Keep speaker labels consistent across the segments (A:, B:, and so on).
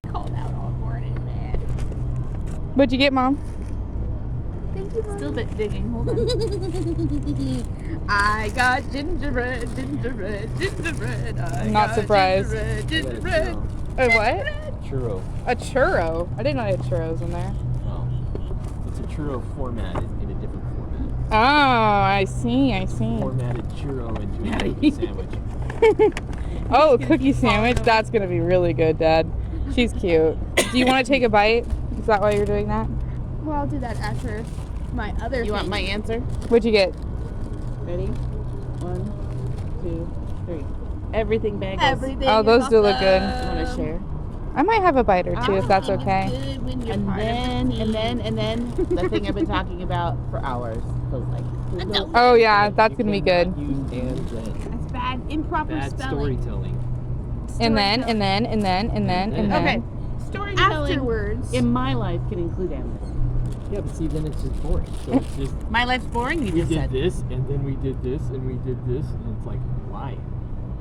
A: Called out all morning, man.
B: What'd you get, Mom?
A: Thank you, Mom. Still digging. Hold on. I got gingerbread.
B: Not surprised.
A: Gingerbread.
B: A what?
C: Churro.
B: A churro. I didn't know they had churros in there.
C: Oh. It's a churro formatted in a different format.
B: Oh, I see.
C: Formatted churro into a cookie sandwich.
B: Oh, a cookie sandwich? That's going to be really good, Dad. She's cute. Do you want to take a bite? Is that why you're doing that?
A: Well, I'll do that after my other
D: You want my answer?
B: What'd you get?
D: Ready? 1, 2, 3. Everything bagels.
A: Everything.
B: Oh, those do look good.
D: You want to share?
B: I might have a bite or two if that's okay.
A: Good when you're
D: And
A: part of
D: then, the thing I've been talking about for hours. Feels like.
B: Oh, yeah, that's going to be good.
C: Use and then.
A: That's bad. Improper
C: Bad
A: spelling.
C: storytelling.
B: And then.
D: Okay.
A: Storytelling.
D: Afterwards, in my life, can include animals.
C: Yeah, but see, then it's just boring. So it's just,
D: My life's boring, you
C: we
D: just
C: did
D: said.
C: this, and then we did this, and we did this, and it's like, why?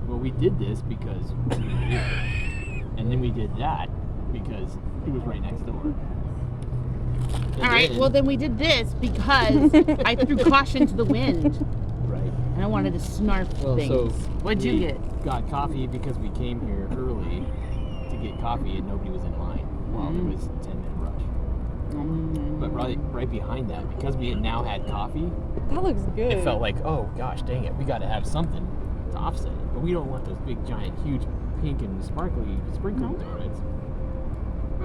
C: Well, we did this because we did it. And then we did that because it was right next door.
D: All right, well, then we did this because I threw caution to the wind.
C: Right.
D: And I wanted to snarf
C: Well,
D: things.
C: so
D: What'd you
C: we
D: get?
C: Got coffee because we came here early to get coffee and nobody was in line. Well, there was a 10-minute rush. But right behind that, because we had now had coffee,
B: That looks good.
C: it felt like, oh gosh, dang it, we got to have something to offset it. But we don't want those big, giant, huge, pink and sparkly sprinkled donuts.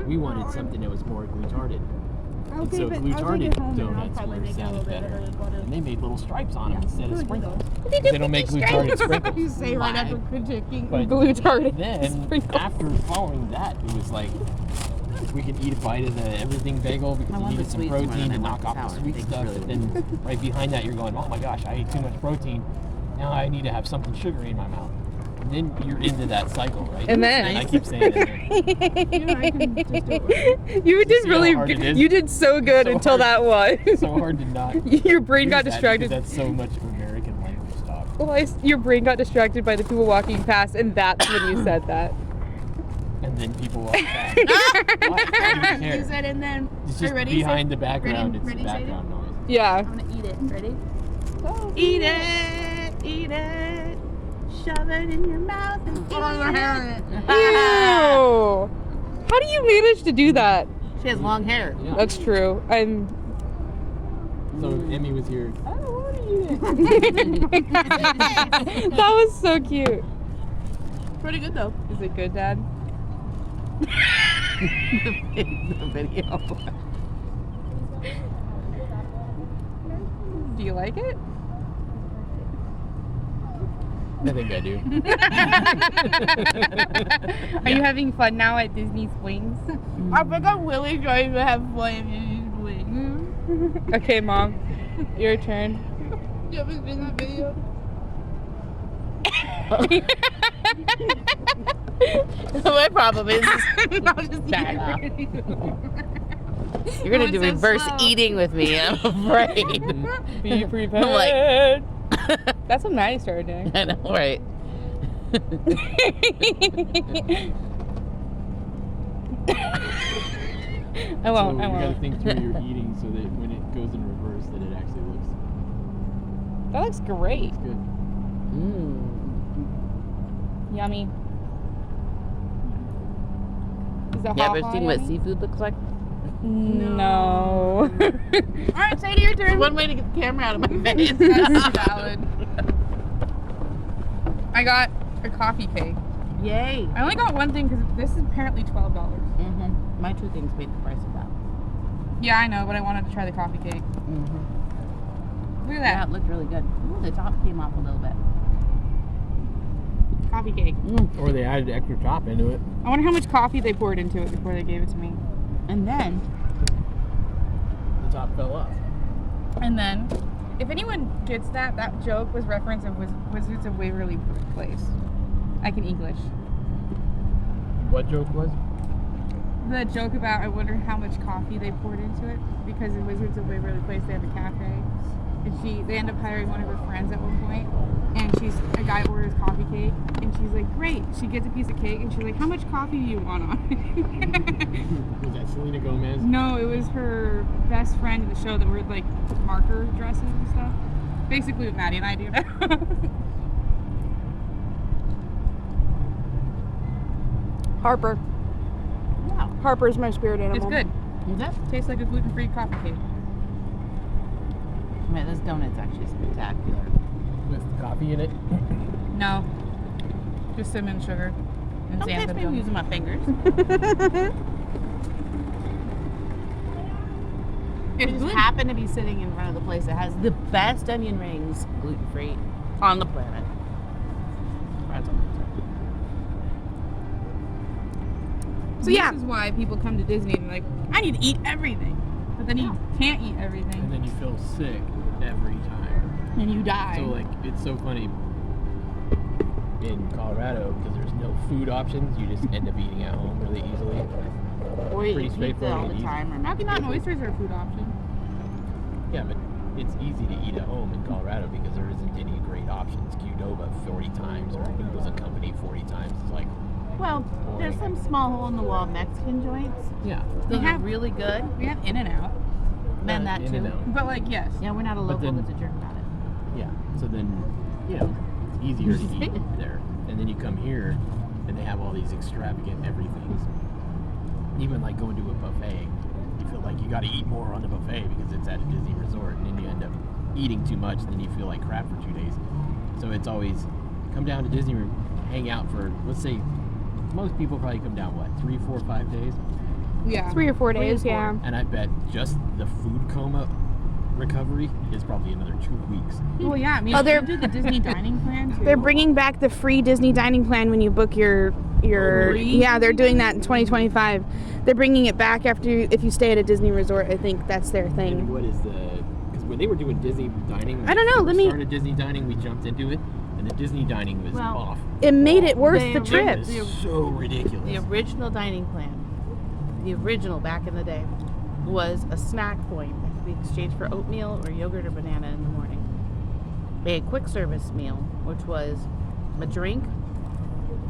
C: We wanted something that was more glutarded. And so glutarded donuts sounded better. And they made little stripes on them instead of sprinkles. They don't make glutarded sprinkles.
A: You say right after critiquing.
C: But
B: Glutarded
C: then,
B: sprinkles.
C: after following that, it was like, we could eat a bite of the everything bagel because
D: I
C: you
D: want
C: needed
D: the
C: some
D: sweets more
C: protein
D: than
C: to
D: I
C: knock
D: want
C: off
D: the
C: the sweet
D: sour.
C: stuff.
D: Tastes
C: But
D: really
C: then right behind that, you're going, oh my gosh, I ate too much protein. Now I need to have something sugary in my mouth. And then you're into that cycle, right?
B: And then-
C: I keep saying it.
B: You did
C: See how
B: really
C: hard it
B: good.
C: is?
B: You did so good
C: So
B: until
C: hard.
B: that one.
C: It's so hard to not.
B: Your brain got
C: use that
B: distracted.
C: because That's so much American language stuff.
B: Well, your brain got distracted by the people walking past, and that's when you said that.
C: And then people walk past. Why? Why do you care?
A: You said and then.
C: It's
A: Are you
C: just
A: ready?
C: behind the background.
A: Ready?
C: It's
A: Ready,
C: the
A: say it?
C: background noise.
B: Yeah.
A: I'm gonna eat it. Ready?
D: Eat it, eat it, shove it in your mouth and eat it.
B: Ew. How do you manage to do that?
D: She has long hair.
C: Yeah.
B: That's true.
C: So Emmy was here. I don't want to eat it.
B: That was so cute.
D: Pretty good though.
B: Is it good, Dad?
D: The video.
B: Do you like it?
C: I think I do.
B: Are you having fun now at Disney's Wings?
A: I think I'm really trying to have fun in these wings.
B: Okay, Mom. Your turn.
A: You haven't seen that video?
D: My problem is
A: I'll just eat
D: Back
A: it.
D: off. you're gonna do
A: Going so
D: reverse
A: slow.
D: eating with me. I'm afraid.
B: Be prepared. That's what Maddie started doing.
D: I know, right?
B: I won't.
C: So
B: I
C: you gotta
B: won't.
C: think through your eating so that when it goes in reverse, that it actually looks
B: That looks great.
C: good.
B: Yummy. Is it
D: You ever
B: ha-ha
D: seen what
B: yummy?
D: seafood looks like?
B: No.
A: Alright, say to your turn.
D: One way to get the camera out of my face.
A: That's valid.
B: I got a coffee cake.
D: Yay.
B: I only got one thing because this is apparently $12.
D: Mm-hmm. My two things paid the price of that.
B: Yeah, I know, but I wanted to try the coffee cake.
D: Mm-hmm.
B: Look at
D: Yeah,
B: that.
D: it looked really good. Ooh, the top came off a little bit.
B: Coffee cake.
C: Or they added extra top into it.
B: I wonder how much coffee they poured into it before they gave it to me.
D: And then,
C: The top fell off.
B: And then, if anyone gets that, that joke was reference of Wizards of Waverly Place. I can English.
C: What joke was?
B: The joke about I wonder how much coffee they poured into it because in Wizards of Waverly Place they have a cafe. and they end up hiring one of her friends at one point, and a guy orders coffee cake, and she's like, great. She gets a piece of cake, and she's like, how much coffee do you want on it?
C: Was that Selena Gomez?
B: No, it was her best friend in the show that wore like marker dresses and stuff. Basically what Maddie and I do now. Harper.
D: Wow.
B: Harper's my spirit animal.
A: It's good.
D: Is that?
A: Tastes like a gluten-free coffee cake.
D: Man, this donut's actually spectacular.
C: With coffee in it?
A: No. Just cinnamon sugar and
D: Don't catch me
A: xanthan.
D: using my fingers. I
A: It's
D: just
A: good.
D: happen to be sitting in front of the place that has the best onion rings, gluten-free, on the planet. That's all.
B: So yeah.
A: This is why people come to Disney and they're like, I need to eat everything. But then you can't eat
C: And
A: everything.
C: then you feel sick every time.
A: And you die.
C: So like, it's so funny in Colorado because there's no food options. You just end up eating at home really easily.
D: Or you
C: Pretty
D: eat pizza
C: straightforward
D: all
C: and
D: the
C: easy.
D: time. Or
A: Rocky Mountain oysters are a food option.
C: Yeah, but it's easy to eat at home in Colorado because there isn't any great options. Qdoba 40 times or Noodles and Company 40 times. It's like,
D: Well, there's some small hole-in-the-wall Mexican joints.
C: yeah.
D: Those
A: have-
D: are really good.
A: We have In-N-Out.
D: Man, that
C: In
D: too.
C: and out.
A: But like, yes.
D: Yeah, we're not a local
C: then-
D: that's a jerk about it.
C: Yeah. So then, it's easier to eat there. And then you come here and they have all these extravagant everythings. Even like going to a buffet, you feel like you got to eat more on the buffet because it's at a Disney resort, and then you end up eating too much, and then you feel like crap for 2 days. So it's always come down to Disney, hang out for, let's say, most people probably come down, what, 3, 4, 5 days?
A: Yeah.
B: 3 or 4
D: 3 or
B: days,
D: 4.
B: yeah.
C: And I bet just the food coma recovery is probably another 2 weeks.
A: Well, yeah. I mean,
B: Oh, they're-
A: you do the Disney dining plan too.
B: They're bringing back the free Disney dining plan when you book your
C: really?
B: yeah, they're doing that in 2025. They're bringing it back if you stay at a Disney resort. I think that's their
C: And
B: thing.
C: what is because when they were doing Disney dining, when
B: I don't know,
C: we
B: let me-
C: started Disney dining, we jumped into it, and the Disney dining was
D: Well,
C: off.
B: It made it worth
D: They
B: the
D: are
B: trip.
C: It was so ridiculous.
D: The original dining plan, the original back in the day, was a snack point that could be exchanged for oatmeal or yogurt or banana in the morning. A quick service meal, which was a drink,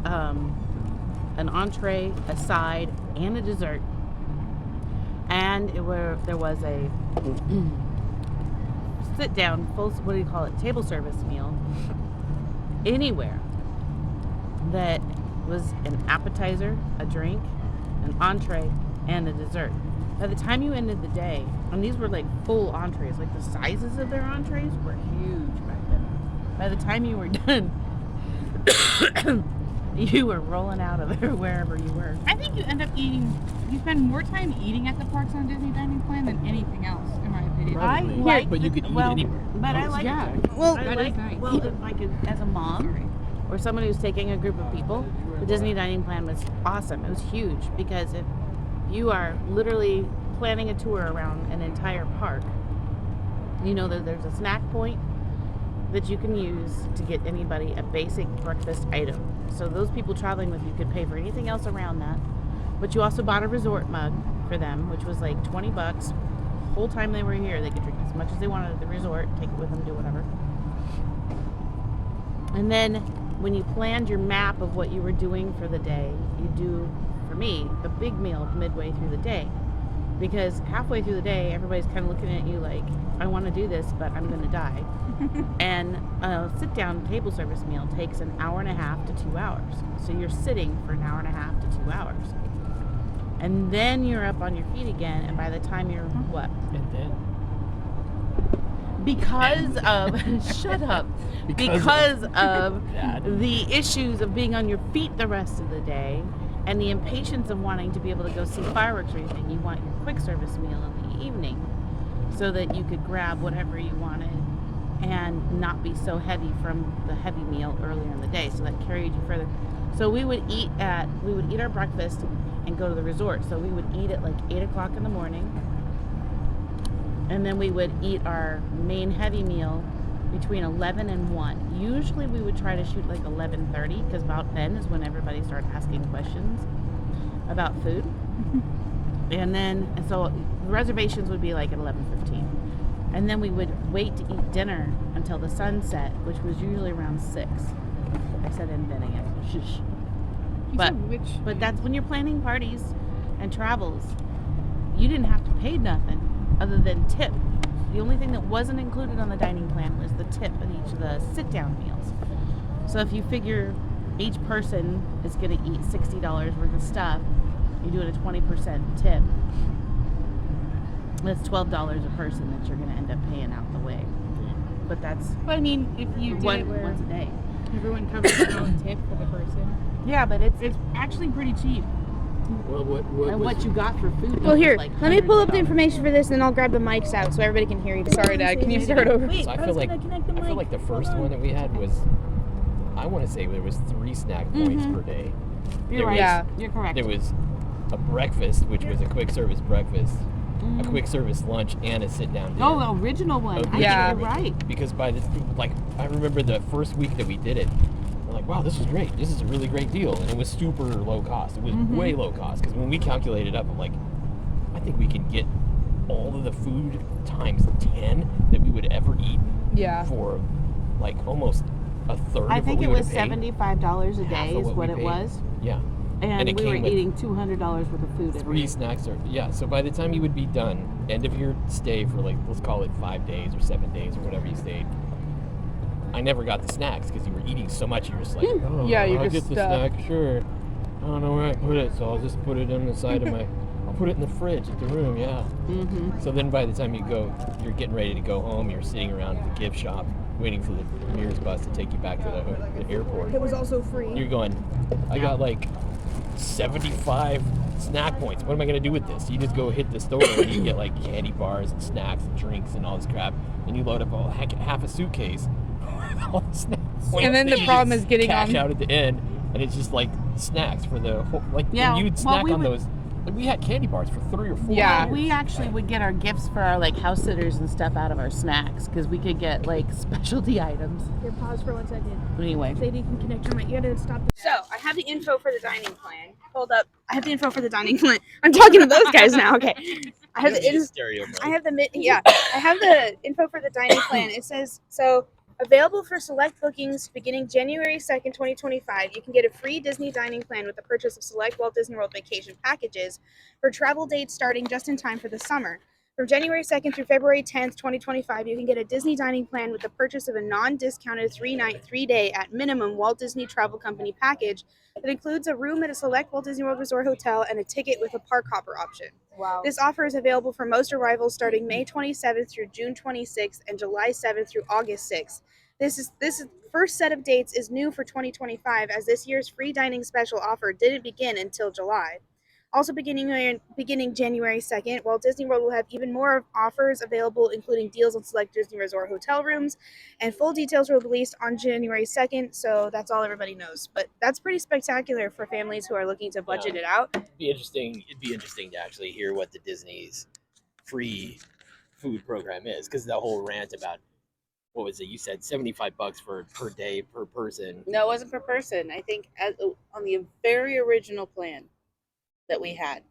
D: an entree, a side, and a dessert. And there was a sit down, full, what do you call it, table service meal anywhere that was an appetizer, a drink, an entree, and a dessert. By the time you ended the day, and these were like full entrees, like the sizes of their entrees were huge back then. By the time you were done, you were rolling out of there wherever you were.
A: I think you end up eating. You spend more time eating at the parks on Disney dining plan than anything else, in my opinion.
C: Probably.
D: I like
C: But you
D: the-
C: could eat
D: well,
C: anywhere.
D: But I
C: Oh,
D: like
A: yeah.
B: Well,
D: I
A: that
D: like,
A: is nice.
D: well, if I could, as a mom or someone who's taking a group of people, the Disney dining plan was awesome. It was huge because if you are literally planning a tour around an entire park, you know that there's a snack point that you can use to get anybody a basic breakfast item. So those people traveling with you could pay for anything else around that. But you also bought a resort mug for them, which was like $20. Whole time they were here, they could drink as much as they wanted at the resort, take it with them, do whatever. And then when you planned your map of what you were doing for the day, you do, for me, the big meal midway through the day. Because halfway through the day, everybody's kind of looking at you like, I want to do this, but I'm going to die. And a sit-down table service meal takes an hour and a half to 2 hours. So you're sitting for an hour and a half to 2 hours. And then you're up on your feet again, and by the time you're, what?
C: And then
D: Because of, shut up. Because of
C: Dad.
D: the issues of being on your feet the rest of the day and the impatience of wanting to be able to go see fireworks or anything, you want your quick service meal in the evening so that you could grab whatever you wanted and not be so heavy from the heavy meal earlier in the day. So that carried you further. So we would eat our breakfast and go to the resort. So we would eat at like 8 o'clock in the morning. And then we would eat our main heavy meal between 11 and 1. Usually we would try to shoot like 11:30 because about then is when everybody started asking questions about food. And so reservations would be like at 11:15. And then we would wait to eat dinner until the sun set, which was usually around 6. I said in then again. Shush. But that's when you're planning parties and travels. You didn't have to pay nothing other than tip. The only thing that wasn't included on the dining plan was the tip in each of the sit-down meals. So if you figure each person is going to eat $60 worth of stuff, you do it a 20% tip. That's $12 a person that you're going to end up paying out the way. But that's
B: But I mean, if you did it where
D: once a day.
B: everyone covers their own tip for the person,
D: Yeah, but
B: it's actually pretty cheap.
C: Well,
D: and what you got for food.
E: Well, here,
D: was like
E: let me pull up the
D: $100.
E: information for this, and then I'll grab the mics out so everybody can hear you. Sorry, Dad. Can you start over?
D: Wait,
C: So I
D: I
C: feel
D: was
C: like
D: gonna connect the
C: I feel
D: mic.
C: like the first one that we had was, I want to say there was 3 snack points per day.
B: You're
C: There
B: right.
C: was-
E: Yeah.
B: You're correct.
C: There was a breakfast, which was a quick service breakfast, a quick service lunch, and a sit down dinner.
B: Oh, the original one. I
E: Yeah.
B: think you're right.
C: Because by the I remember the first week that we did it, we're like, wow, this is great. This is a really great deal, and it was super low cost. It was way low cost because when we calculated up, I'm like, I think we can get all of the food times 10 that we would ever eat
E: Yeah.
C: for like almost a third.
D: I
C: of
D: think
C: what
D: it
C: we
D: was
C: would have paid.
D: $75 a
C: Half
D: day
C: of
D: is
C: what
D: what
C: we
D: it
C: paid.
D: was.
C: Yeah.
D: And
C: it
D: we were
C: came with
D: eating $200 worth of food every
C: 3
D: day.
C: snacks or yeah. So by the time you would be done, end of your stay for like let's call it 5 days or 7 days or whatever you stayed. I never got the snacks because you were eating so much. You're just like, oh,
E: Yeah, you're
C: I'll
E: just
C: get the snack, sure. I don't know where I put it, so I'll just put it on the side of my. I'll put it in the fridge at the room, yeah.
D: Mm-hmm.
C: So then by the time you go, you're getting ready to go home. You're sitting around at the gift shop, waiting for the Mears bus to take you back to the airport.
E: It was also free.
C: You're going, I got like 75 snack points. What am I going to do with this? You just go hit the store and you get like candy bars and snacks and drinks and all this crap. And you load up half a suitcase with all the snack points.
E: And then the
C: you
E: problem
C: just
E: is getting
C: cash
E: on-
C: out at the end. And it's just like snacks for the whole, like
D: Yeah,
C: when you'd
D: well,
C: snack
D: we
C: on
D: would-
C: those. Like we had candy bars for 3 or 4
E: Yeah.
C: years.
D: We actually would get our gifts for our like house sitters and stuff out of our snacks because we could get like specialty items.
E: Here, pause for 1 second.
D: But anyway,
E: Sadie can connect your mic. You gotta stop. So, I have the info for the dining plan. Hold up. I have the info for the dining plan. I'm talking to those guys now. Okay. I have the
C: stereo mic.
E: I have the info for the dining plan. It says so available for select bookings beginning January 2nd, 2025. You can get a free Disney dining plan with the purchase of select Walt Disney World vacation packages for travel dates starting just in time for the summer. From January 2nd through February 10th, 2025, you can get a Disney dining plan with the purchase of a non-discounted 3-night, 3-day at minimum Walt Disney Travel Company package that includes a room at a select Walt Disney World Resort hotel and a ticket with a park hopper option.
B: Wow.
E: This offer is available for most arrivals starting May 27th through June 26th and July 7th through August 6th. This first set of dates is new for 2025 as this year's free dining special offer didn't begin until July. Also beginning January 2nd, Walt Disney World will have even more offers available, including deals on select Disney Resort hotel rooms, and full details will be released on January 2nd, so that's all everybody knows. But that's pretty spectacular for families who are looking to budget it out.
C: It'd be interesting to actually hear what the Disney's free food program is, because the whole rant about what was it? You said $75 per day per person.
D: no, it wasn't per person. I think on the very original plan that we had,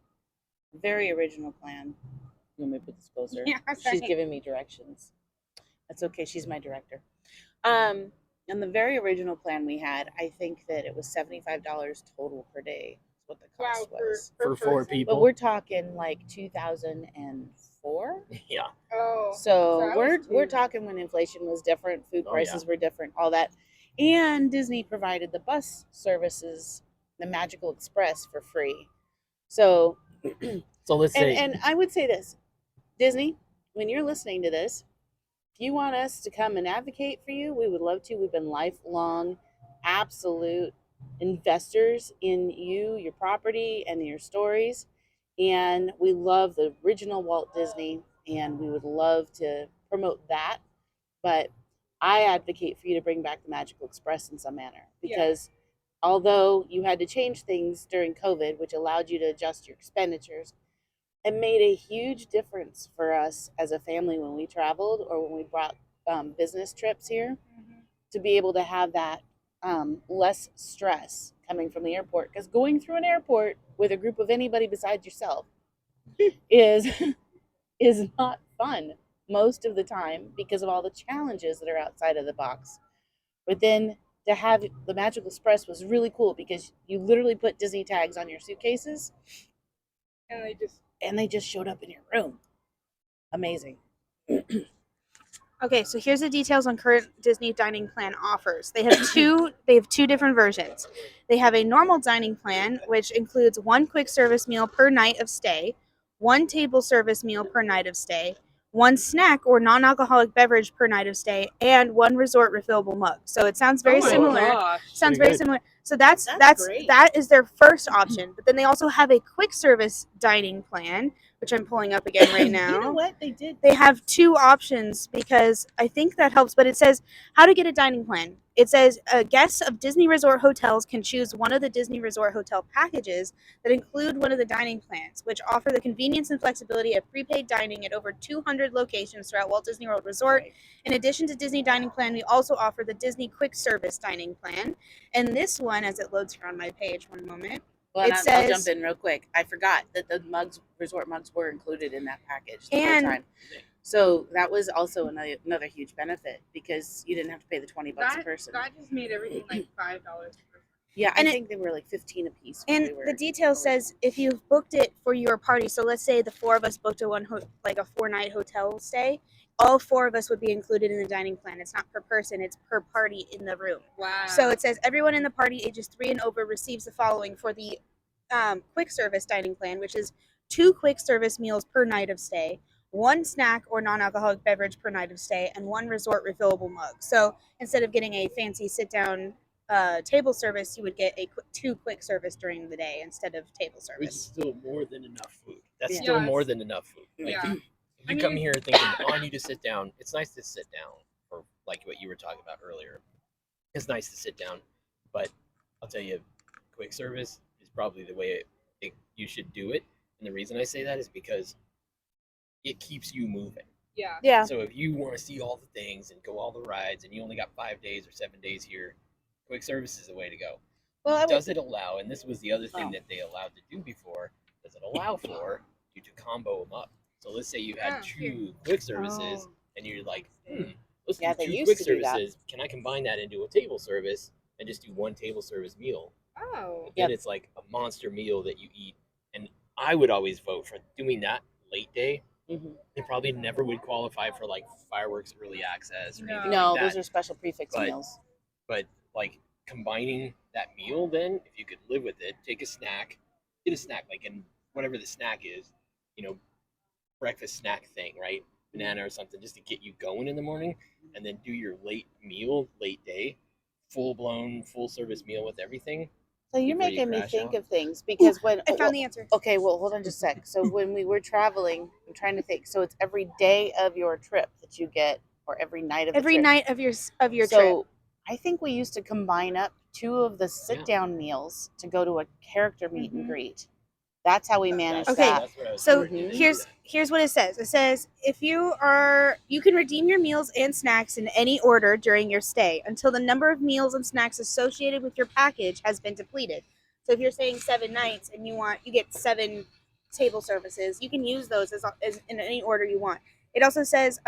D: very original plan. You want me to put this closer?
E: Yeah,
D: She's giving me directions. That's okay. She's my director. On the very original plan we had, I think that it was $75 total per day. Is what the cost was.
C: For 4 people.
D: But we're talking like 2004.
C: Yeah.
E: Oh.
D: So
E: So I was
D: we're
E: too.
D: talking when inflation was different, food
C: Oh,
D: prices were different, all that. And Disney provided the bus services, the Magical Express for free. So
C: So let's say
D: and I would say this, Disney, when you're listening to this, if you want us to come and advocate for you, we would love to. We've been lifelong, absolute investors in you, your property, and your stories. And we love the original Walt Disney, and we would love to promote that. But I advocate for you to bring back the Magical Express in some manner, because although you had to change things during COVID, which allowed you to adjust your expenditures, it made a huge difference for us as a family when we traveled or when we brought business trips here, to be able to have that less stress coming from the airport. Because going through an airport with a group of anybody besides yourself is not fun. most of the time because of all the challenges that are outside of the box. But then to have the Magical Express was really cool because you literally put Disney tags on your suitcases and they just showed up in your room. Amazing.
E: Okay, so here's the details on current Disney dining plan offers. They have two different versions. They have a normal dining plan, which includes one quick service meal per night of stay, one table service meal per night of stay, one snack or non-alcoholic beverage per night of stay, and one resort refillable mug. So it sounds very similar. Sounds
C: Pretty
E: very
C: good.
E: similar. So that's
D: great.
E: that is their first option. But then they also have a quick service dining plan, which I'm pulling up again right now.
D: You know what? They did.
E: They have two options because I think that helps, but it says how to get a dining plan. It says guests of Disney Resort hotels can choose one of the Disney Resort hotel packages that include one of the dining plans, which offer the convenience and flexibility of prepaid dining at over 200 locations throughout Walt Disney World Resort. In addition to Disney Dining Plan, we also offer the Disney Quick Service Dining Plan. And this one, as it loads here on my page, one moment.
D: Well,
E: It
D: I'll
E: says-
D: jump in real quick. I forgot that the resort mugs were included in that package the whole
E: And-
D: time. So that was also another huge benefit because you didn't have to pay the $20 a person.
B: That just made everything like $5 per person.
D: Yeah,
E: And
D: I
E: it-
D: think they were like 15 a piece.
E: And the detail says if you've booked it for your party, so let's say the four of us booked a a 4-night hotel stay, all four of us would be included in the dining plan. It's not per person, it's per party in the room.
B: Wow.
E: So it says everyone in the party ages 3 and over receives the following for the quick service dining plan, which is 2 quick service meals per night of stay, 1 snack or non-alcoholic beverage per night of stay, and 1 resort refillable mug. So instead of getting a fancy sit-down table service, you would get 2 quick service during the day instead of table
C: Which is
E: service.
C: still more than enough food. That's
D: Yeah.
C: still
B: Yeah,
C: more
B: it's-
C: than enough food. Like,
B: Yeah.
C: if you come here thinking, oh, I need to sit down, it's nice to sit down, or like what you were talking about earlier. It's nice to sit down, but I'll tell you, quick service is probably the way you should do it. And the reason I say that is because it keeps you moving.
B: Yeah.
E: Yeah.
C: So if you want to see all the things and go all the rides and you only got 5 days or 7 days here, quick service is the way to go.
E: Well,
C: Does it allow, and this was the other thing that they allowed to do before, does it allow for you to combo them up? So let's say you had 2 quick services and you're like, let's
D: Yeah,
C: do
D: they
C: 2
D: used
C: quick
D: to do that.
C: services. Can I combine that into a table service and just do 1 table service meal?
B: Oh.
C: Then it's like a monster meal that you eat. And I would always vote for doing that late day.
D: Mhm.
C: They probably never would qualify for like fireworks early access or
B: No.
C: anything
D: No,
C: like
D: those
C: that.
D: are special prefix
C: But-
D: meals.
C: But like combining that meal, then if you could live with it, take a snack, get a snack like in whatever the snack is, breakfast snack thing, right? Banana or something, just to get you going in the morning, and then do your late meal, late day, full blown, full service meal with everything.
D: So you're
C: before you
D: making me
C: crash
D: think
C: out.
D: of things because when
E: I found the answer.
D: okay, well, hold on just a sec. So when we were traveling, I'm trying to think. So it's every day of your trip that you get, or every night of the
E: Every
D: trip.
E: night of your trip.
D: So I think we used to combine up 2 of the sit-down meals to go to a character meet and greet. That's how we managed
E: Okay,
D: that.
C: That's what I was
E: So
C: thinking.
E: here's what it says. It says if you can redeem your meals and snacks in any order during your stay until the number of meals and snacks associated with your package has been depleted. So if you're staying 7 nights and you get 7 table services, you can use those as in any order you want. It also says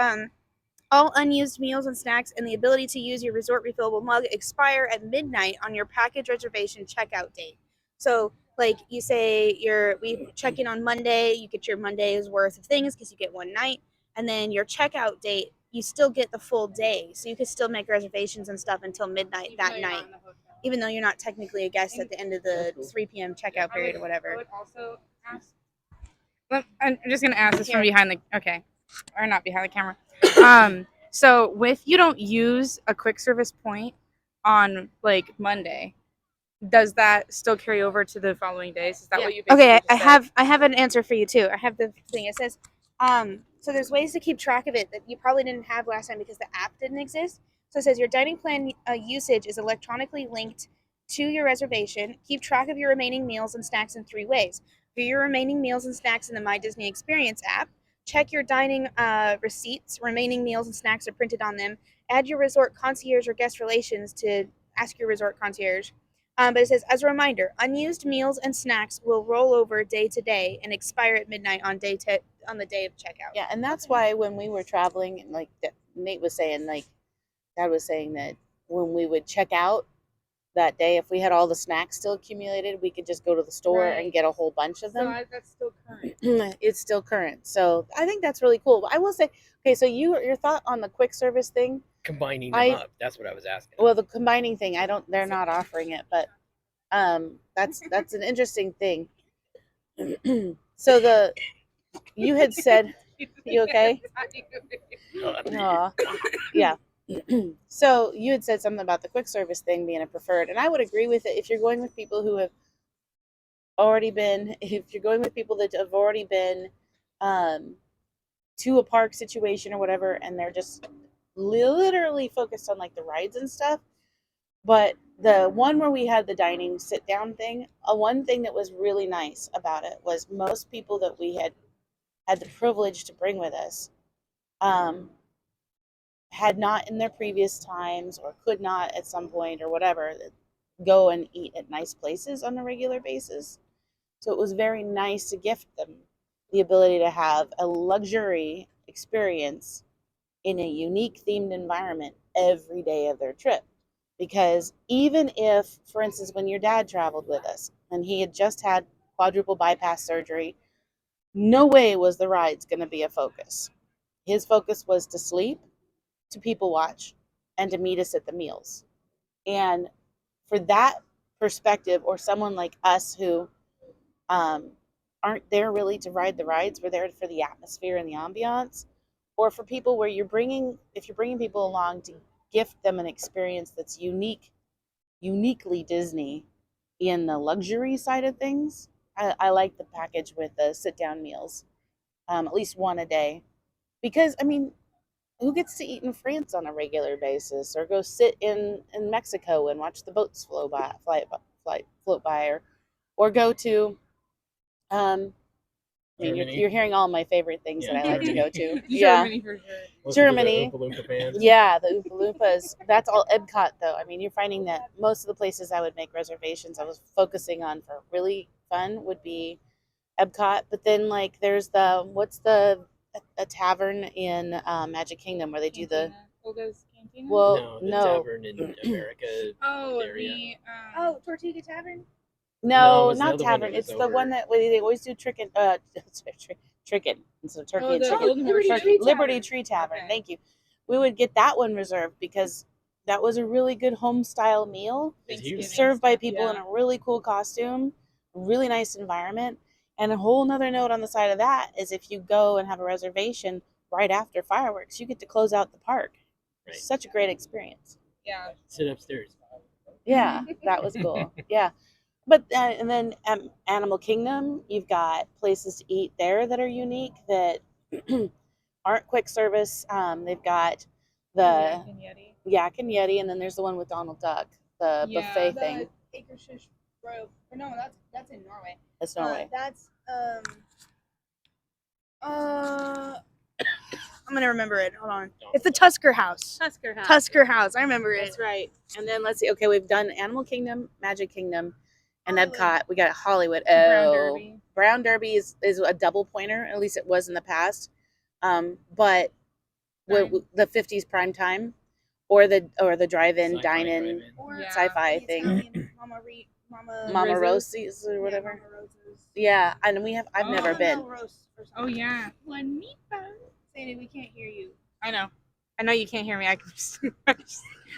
E: all unused meals and snacks and the ability to use your resort refillable mug expire at midnight on your package reservation checkout date. So like you say we check in on Monday, you get your Monday's worth of things because you get 1 night, and then your checkout date, you still get the full day. So you can still make reservations and stuff until midnight that night, even though you're not technically a guest at the end of the 3 p.m. checkout period or
B: I
E: whatever.
B: would also ask. I'm just gonna ask this from behind the or not behind the camera. So you don't use a quick service point on like Monday, does that still carry over to the following days? Is that what you basically
E: Okay,
B: just said?
E: I have an answer for you too. I have the thing. It says, so there's ways to keep track of it that you probably didn't have last time because the app didn't exist. So it says your dining plan usage is electronically linked to your reservation. Keep track of your remaining meals and snacks in 3 ways. View your remaining meals and snacks in the My Disney Experience app. Check your dining receipts. Remaining meals and snacks are printed on them. Add your resort concierge or guest relations to ask your resort concierge. But it says, as a reminder, unused meals and snacks will roll over day to day and expire at midnight on day on the day of checkout.
D: Yeah, and that's why when we were traveling, and like Nate was saying, like Dad was saying that when we would check out that day, if we had all the snacks still accumulated, we could just go to the store and
B: Right.
D: get a whole bunch of them.
B: That's still current.
D: It's still current, so I think that's really cool. I will say, okay, so your thought on the quick service thing?
C: Combining them up. That's what I was asking.
D: Well, the combining thing, they're not offering it, but that's an interesting thing. So you had said, you okay? Aw, yeah. So you had said something about the quick service thing being a preferred, and I would agree with it if you're going with people who have already been, if you're going with people that have already been to a park situation or whatever, and they're just literally focused on like the rides and stuff. But the one where we had the dining sit down thing, one thing that was really nice about it was most people that we had the privilege to bring with us had not in their previous times or could not at some point or whatever go and eat at nice places on a regular basis. So it was very nice to gift them the ability to have a luxury experience in a unique themed environment every day of their trip. Because even if, for instance, when your dad traveled with us and he had just had quadruple bypass surgery, no way was the rides going to be a focus. His focus was to sleep, to people watch, and to meet us at the meals. And for that perspective, or someone like us who aren't there really to ride the rides, we're there for the atmosphere and the ambiance, or for people where if you're bringing people along to gift them an experience that's uniquely Disney in the luxury side of things. I like the package with the sit down meals, at least one a day, because I mean, who gets to eat in France on a regular basis, or go sit in Mexico and watch the boats float by, or go to I mean, you're hearing all my favorite things that I like to go to. Yeah,
B: Germany for sure.
D: Germany.
C: The Oompa Loompa bands.
D: Yeah, the Oompa Loompas. That's all Epcot, though. I mean, you're finding that most of the places I would make reservations, I was focusing on for really fun would be Epcot. But then, like, there's a tavern in Magic Kingdom where they do the
B: Olga's Cantina?
D: well,
C: The
D: no,
C: tavern in America area.
E: Tortuga Tavern.
D: no,
C: it was the
D: not
C: other one
D: tavern.
C: that was
D: It's the one
C: over-
D: that they always do chicken. Chicken. So turkey and
B: the
D: chicken.
B: Golden
E: Liberty
B: Horseshoe?
E: Tree
D: Liberty
E: Tavern.
D: Tree Tavern.
B: Okay.
D: Thank you. We would get that one reserved because that was a really good home style meal
C: It's huge.
D: served by people
B: Yeah.
D: in a really cool costume, really nice environment. And a whole nother note on the side of that is if you go and have a reservation right after fireworks, you get to close out the park.
C: Right.
D: Such a great experience.
B: Yeah.
C: Sit upstairs.
D: Yeah, that was cool. Yeah. But and then Animal Kingdom, you've got places to eat there that are unique that aren't quick service. They've got the Yak and Yeti, and then there's the one with Donald Duck, the buffet thing.
E: Akershus Grove. Or no, that's in Norway.
D: That's Norway.
E: That's I'm gonna remember it. Hold on. It's the Tusker House.
D: Tusker House.
E: Tusker House. I remember it.
D: That's right. And then let's see. Okay, we've done Animal Kingdom, Magic Kingdom, and
E: Hollywood.
D: Epcot. We got Hollywood.
B: Brown
D: Oh,
B: Derby.
D: Brown Derby is a double pointer. At least it was in the past. But the 50s prime time, or the drive-in,
C: Sci-fi
D: dine-in,
C: drive-in.
E: Or
B: Yeah.
D: sci-fi
E: the
D: thing.
E: Italian
D: Mama
B: Roses?
D: Rosie's or whatever.
E: Mama Rosa's.
D: Yeah, and I've
B: Oh,
D: never
B: no,
D: been.
E: Roast or something.
B: Oh, yeah.
A: One meatball.
E: Sandy, we can't hear you.
B: I know you can't hear me. I can just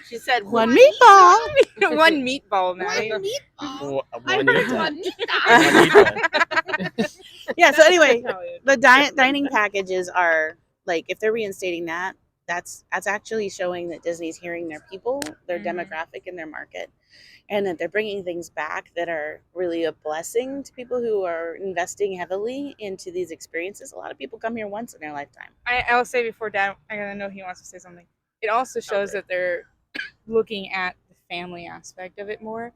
D: She said one meatball.
B: one meatball, man.
C: One meatball.
D: Yeah. So anyway, the dining packages are like, if they're reinstating that, that's actually showing that Disney's hearing their people, their
B: Mhm.
D: demographic, and their market, and that they're bringing things back that are really a blessing to people who are investing heavily into these experiences. A lot of people come here once in their lifetime.
B: I'll say before Dad, I know he wants to say something. It also shows
C: Okay.
B: that they're looking at the family aspect of it more,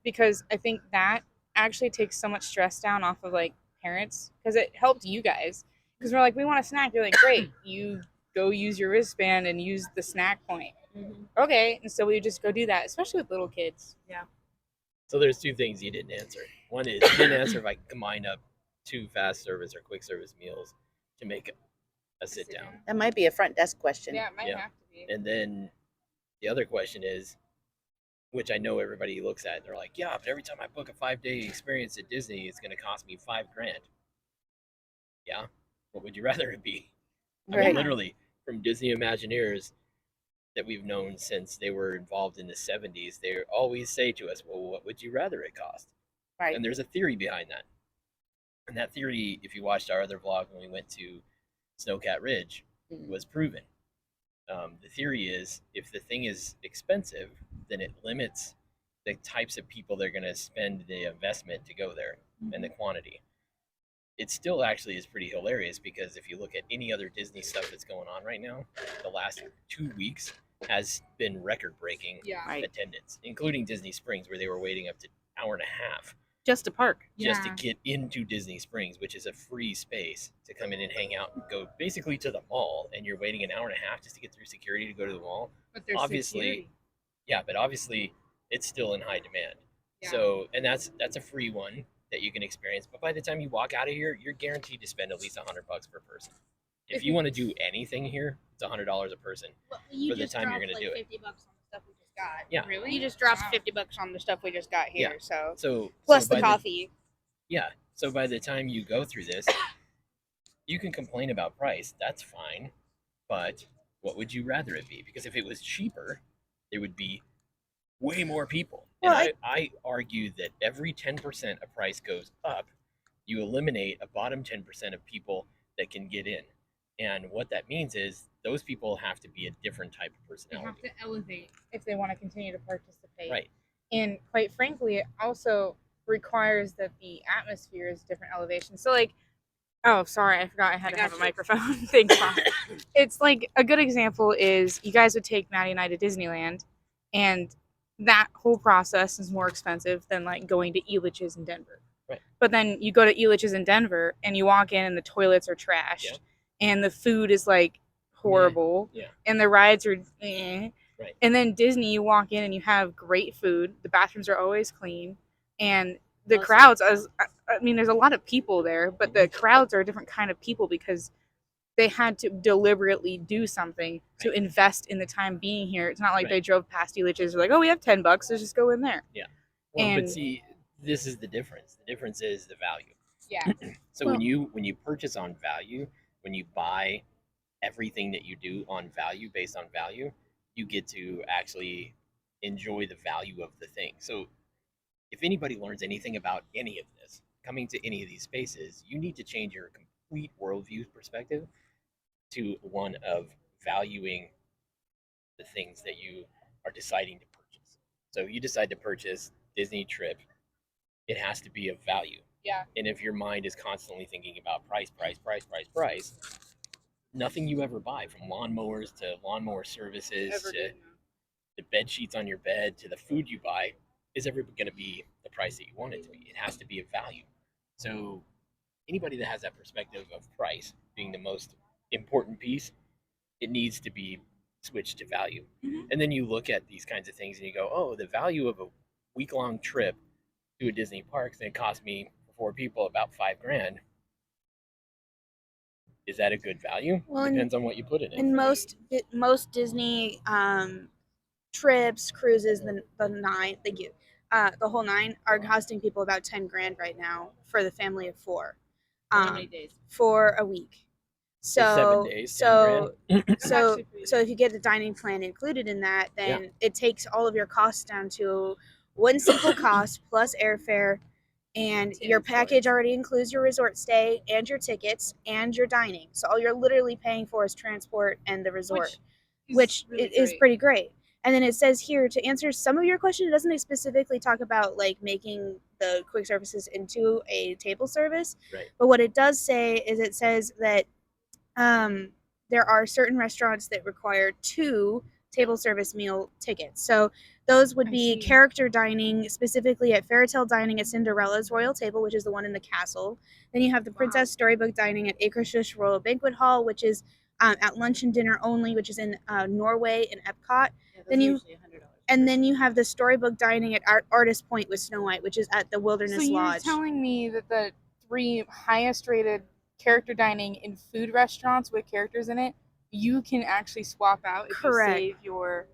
B: because I think that actually takes so much stress down off of like parents, because it helped you guys. Because we're like, we want a snack. You're like, great, you go use your wristband and use the snack point. Okay, and so we would just go do that, especially with little kids. Yeah.
C: So there's two things you didn't answer. One is you didn't answer if I combine up two fast service or quick service meals to make a sit down.
D: That might be a front desk question.
B: Yeah, it might
C: Yeah.
B: have to be.
C: And then the other question is, which I know everybody looks at, they're like, yeah, but every time I book a 5-day experience at Disney, it's going to cost me $5,000. Yeah. What would you rather it be? I mean,
D: Right.
C: literally, from Disney Imagineers that we've known since they were involved in the 70s, they always say to us, well, what would you rather it cost?
D: Right.
C: And there's a theory behind that. And that theory, if you watched our other vlog when we went to Snowcat Ridge, was proven. The theory is if the thing is expensive, then it limits the types of people that are going to spend the investment to go there and the quantity. It still actually is pretty hilarious because if you look at any other Disney stuff that's going on right now, the last 2 weeks has been record-breaking
B: Yeah.
D: Right.
C: attendance, including Disney Springs, where they were waiting up to an hour and a half
D: Just to park.
C: just to
B: Yeah.
C: get into Disney Springs, which is a free space to come in and hang out and go basically to the mall, and you're waiting an hour and a half just to get through security to go to the mall.
B: But there's
C: Obviously,
B: security.
C: Yeah, but obviously it's still in high demand.
B: Yeah.
C: So, and that's a free one that you can experience. But by the time you walk out of here, you're guaranteed to spend at least $100 per person. If you want to do anything here, it's $100 a person.
E: Well, you
C: For the
E: just
C: time you're
E: dropped,
C: gonna do it.
E: $50 on the stuff we just got.
C: Yeah.
B: Really?
E: You just dropped
B: Wow.
E: $50 on the stuff we just got here.
C: Yeah.
E: So
C: So
E: plus
C: so
E: the
C: by
E: coffee.
C: Yeah. So by the time you go through this, you can complain about price. That's fine. But what would you rather it be? Because if it was cheaper, there would be way more people.
E: Well,
C: And I argue that every 10% a price goes up, you eliminate a bottom 10% of people that can get in. And what that means is those people have to be a different type of
B: They have
C: personality.
B: to elevate if they want to continue to participate.
C: Right.
B: And quite frankly, it also requires that the atmosphere is different elevation. So like, oh, sorry, I forgot I had to have a microphone. Thanks, Mom. It's like a good example is you guys would take Maddie and I to Disneyland, and that whole process is more expensive than like going to Elitch's in Denver.
C: Right.
B: But then you go to Elitch's in Denver and you walk in and the toilets are trashed,
C: Yeah.
B: and the food is like horrible,
C: Yeah.
B: and the rides are eh.
C: Right.
B: And then Disney, you walk in and you have great food. The bathrooms are always clean, and the
D: Awesome.
B: crowds. I mean, there's a lot of people there, but the crowds are a different kind of people because they had to deliberately do something to invest in the time being here. It's not like
C: Right.
B: they drove past Elitch's, like, oh, we have $10, let's just go in there.
C: Well,
B: And-
C: but see, this is the difference. The difference is the value.
B: Yeah.
C: So when you purchase on value, when you buy everything that you do on value based on value, you get to actually enjoy the value of the thing. So if anybody learns anything about any of this, coming to any of these spaces, you need to change your complete worldview perspective to one of valuing the things that you are deciding to purchase. So you decide to purchase Disney trip, it has to be of value.
B: Yeah.
C: And if your mind is constantly thinking about price, nothing you ever buy, from lawnmowers to lawnmower services to the bed sheets on your bed to the food you buy, is ever going to be the price that you want it to be. It has to be of value. So anybody that has that perspective of price being the most important piece, it needs to be switched to value.
B: Mhm.
C: And then you look at these kinds of things and you go, oh, the value of a week-long trip to a Disney park, then it cost me for 4 people about $5,000. Is that a good value?
E: Well,
C: Depends on what you put in it.
E: And most Disney trips, cruises, the whole 9 are costing people about 10 grand right now for the family of 4.
D: How many days?
E: For a week.
C: For
E: So
C: 7 days, 10
E: so
C: grand.
E: so
B: actually pretty
E: so if you get the dining plan included in that, then it takes all of your costs down to one simple cost plus airfare, and your package already includes your resort stay and your tickets and your dining. So all you're literally paying for is transport and the resort, which is pretty great. And then it says here, to answer some of your question, it doesn't specifically talk about like making the quick services into a table service.
C: Right.
E: But what it does say is it says that there are certain restaurants that require 2 table service meal tickets. So those would
B: I
E: be
B: see.
E: character dining, specifically at Fairytale Dining at Cinderella's Royal Table, which is the one in the castle. Then you have the Princess Storybook Dining at Akershus Royal Banquet Hall, which is at lunch and dinner only, which is in Norway and Epcot.
D: Yeah,
E: Then you-
D: usually $100.
E: And then you have the Storybook Dining at Artist Point with Snow White, which is at the Wilderness
B: So you're
E: Lodge.
B: telling me that the 3 highest rated character dining in food restaurants with characters in it, you can actually swap out if
E: Correct.
B: you save your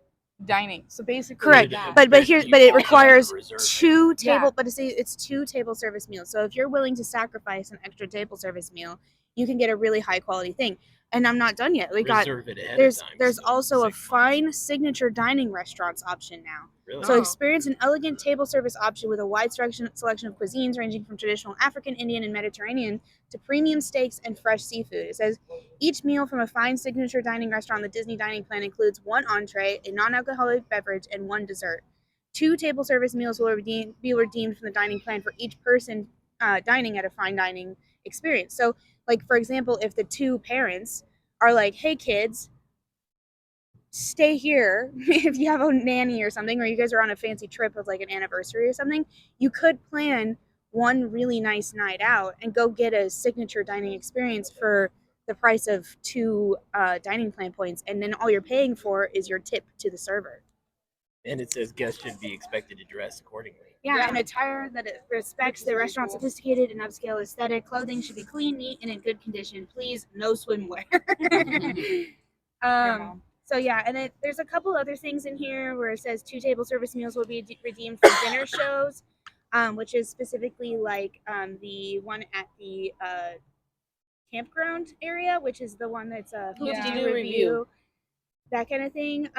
B: dining. So basically,
E: Correct.
B: yeah.
E: But it requires two
B: Yeah.
E: table, but it's 2 table service meals. So if you're willing to sacrifice an extra table service meal, you can get a really high quality thing. And I'm not done yet. We got
C: Reserve it ahead
E: there's
C: of time,
E: there's
C: so
E: also a
C: save money.
E: fine signature dining restaurants option now.
C: Really?
E: So
B: Oh.
E: experience an elegant table service option with a wide selection of cuisines ranging from traditional African, Indian, and Mediterranean to premium steaks and fresh seafood. It says each meal from a fine signature dining restaurant on the Disney dining plan includes 1 entree, a non-alcoholic beverage, and 1 dessert. 2 table service meals will be redeemed from the dining plan for each person dining at a fine dining experience. So, like for example, if the 2 parents are like, "Hey kids, stay here," if you have a nanny or something, or you guys are on a fancy trip of like an anniversary or something, you could plan one really nice night out and go get a signature dining experience for the price of 2 dining plan points, and then all you're paying for is your tip to the server.
C: And it says guests should be expected to dress accordingly.
E: Yeah, and attire that it respects the restaurant's sophisticated and upscale aesthetic. Clothing should be clean, neat, and in good condition. Please, no swimwear. So yeah, and there's a couple other things in here where it says 2 table service meals will be redeemed for dinner shows, which is specifically like the one at the campground area, which is the one that's a
D: Hoop-de-doo review.
E: that kind of thing.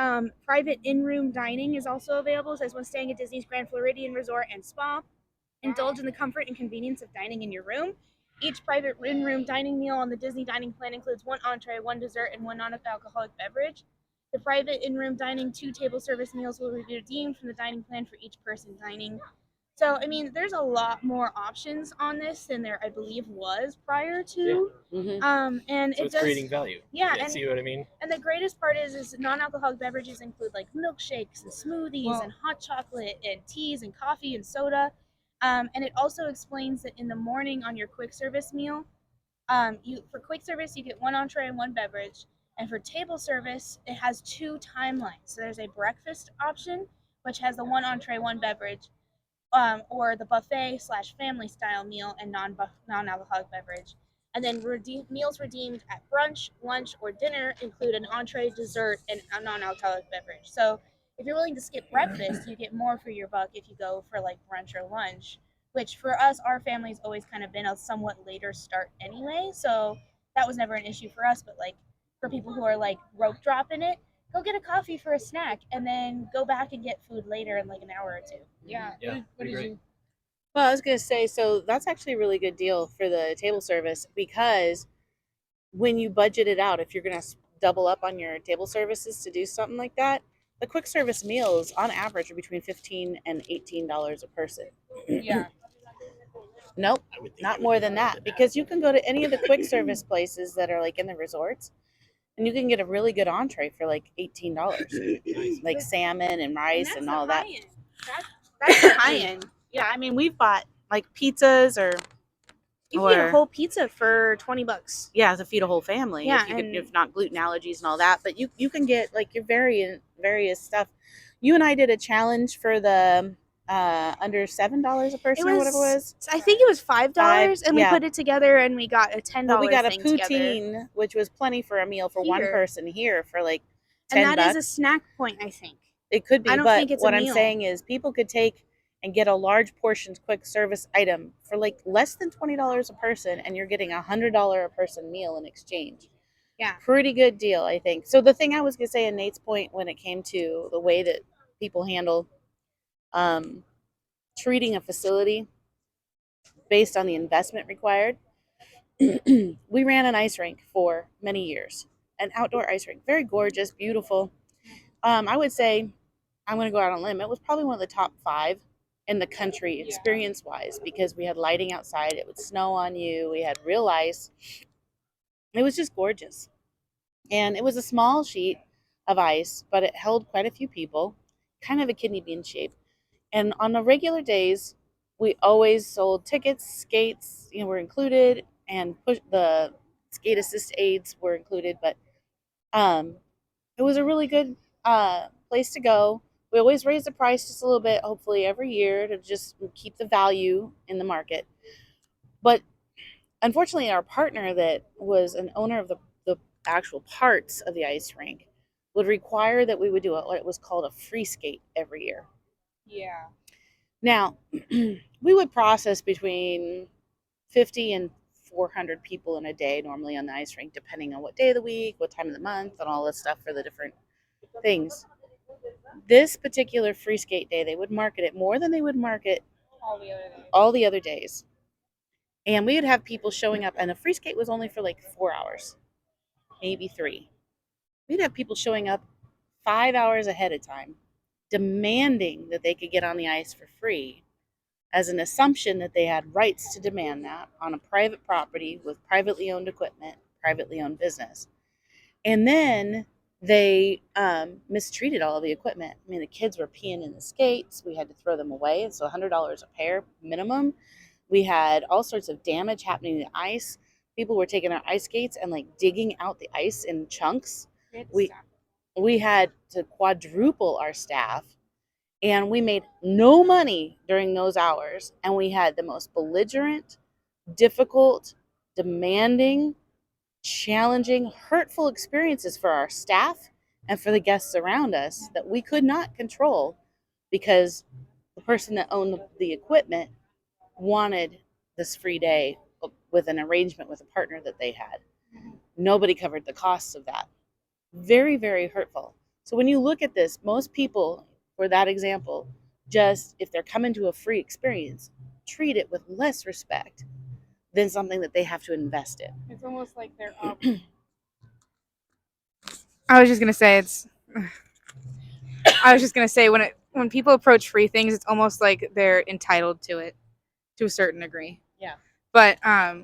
E: Private in-room dining is also available. It says when staying at Disney's Grand Floridian Resort and Spa, indulge in the comfort and convenience of dining in your room. Each private in-room dining meal on the Disney dining plan includes 1 entree, 1 dessert, and 1 non-alcoholic beverage. The private in-room dining 2 table service meals will be redeemed from the dining plan for each person dining. So, I mean, there's a lot more options on this than there, I believe, was prior to. And
C: So
E: it
C: it's
E: does
C: creating value.
E: Yeah,
C: Yeah,
E: and
C: see what I mean?
E: and the greatest part is non-alcoholic beverages include like milkshakes and smoothies and hot chocolate and teas and coffee and soda. And it also explains that in the morning on your quick service meal, for quick service you get 1 entree and 1 beverage, and for table service it has 2 timelines. So there's a breakfast option which has the 1 entree, 1 beverage, or the buffet / family style meal and non-alcoholic beverage. And then meals redeemed at brunch, lunch, or dinner include an entree, dessert, and a non-alcoholic beverage. So if you're willing to skip breakfast, you get more for your buck if you go for like brunch or lunch, which for us, our family's always kind of been a somewhat later start anyway. So that was never an issue for us. But like for people who are like rope dropping it, go get a coffee for a snack and then go back and get food later in like an hour or 2.
B: Yeah.
C: Yeah,
B: What did
C: agree.
B: you?
D: Well, I was going to say, so that's actually a really good deal for the table service, because when you budget it out, if you're going to double up on your table services to do something like that, the quick service meals on average are between $15 and $18 a person.
B: Yeah.
D: Nope,
C: I would think
D: not
C: it would
D: more
C: be
D: than that, because you can go to any of the quick service places that are like in the resorts, and you can get a really good entree for like $18,
C: Nice.
D: like salmon and rice and all that.
E: That's the high end.
D: Yeah, I mean, we've bought like pizzas or
E: You can get
D: Or-
E: a whole pizza for $20.
D: yeah, to feed a whole family.
E: Yeah,
D: if you could,
E: and-
D: if not gluten allergies and all that, but you can get like your various stuff. You and I did a challenge for the under $7 a person or whatever it was.
E: I think it was $5, and we
D: yeah.
E: put it together, and we got a $10
D: But we got a
E: thing together.
D: poutine, which was plenty for a meal for one
E: Here.
D: person here for like $10.
E: And that is a snack point, I think.
D: It could be,
E: I don't
D: but
E: think it's a
D: what I'm
E: meal.
D: saying is people could take and get a large portions quick service item for like less than $20 a person, and you're getting $100 a person meal in exchange.
E: Yeah.
D: Pretty good deal, I think. So the thing I was going to say in Nate's point when it came to the way that people handle treating a facility based on the investment required, we ran an ice rink for many years, an outdoor ice rink, very gorgeous, beautiful. I would say, I'm going to go out on a limb, it was probably one of the top 5 in the country experience wise, because we had lighting outside, it would snow on you, we had real ice. It was just gorgeous. And it was a small sheet of ice, but it held quite a few people, kind of a kidney bean shape. And on the regular days, we always sold tickets, skates, were included, and the skate assist aids were included. But it was a really good place to go. We always raise the price just a little bit, hopefully every year, to just keep the value in the market. But unfortunately, our partner that was an owner of the actual parts of the ice rink would require that we would do what was called a free skate every year.
B: Yeah.
D: Now, we would process between 50 and 400 people in a day normally on the ice rink, depending on what day of the week, what time of the month, and all this stuff for the different things. This particular free skate day, they would market it more than they would market all the other days. And we would have people showing up, and a free skate was only for like 4 hours, maybe 3. We'd have people showing up 5 hours ahead of time, demanding that they could get on the ice for free, as an assumption that they had rights to demand that on a private property with privately owned equipment, privately owned business. And then they mistreated all of the equipment. I mean, the kids were peeing in the skates. We had to throw them away. And so $100 a pair minimum. We had all sorts of damage happening to the ice. People were taking our ice skates and like digging out the ice in chunks. We had to quadruple our staff, and we made no money during those hours. And we had the most belligerent, difficult, demanding, challenging, hurtful experiences for our staff and for the guests around us that we could not control because the person that owned the equipment wanted this free day with an arrangement with a partner that they had. Nobody covered the costs of that. Very, very hurtful. So when you look at this, most people, for that example, just if they're coming to a free experience, treat it with less respect than something that they have to invest in.
B: It's almost like they're up. I was just gonna say when people approach free things, it's almost like they're entitled to it to a certain degree.
D: Yeah.
B: But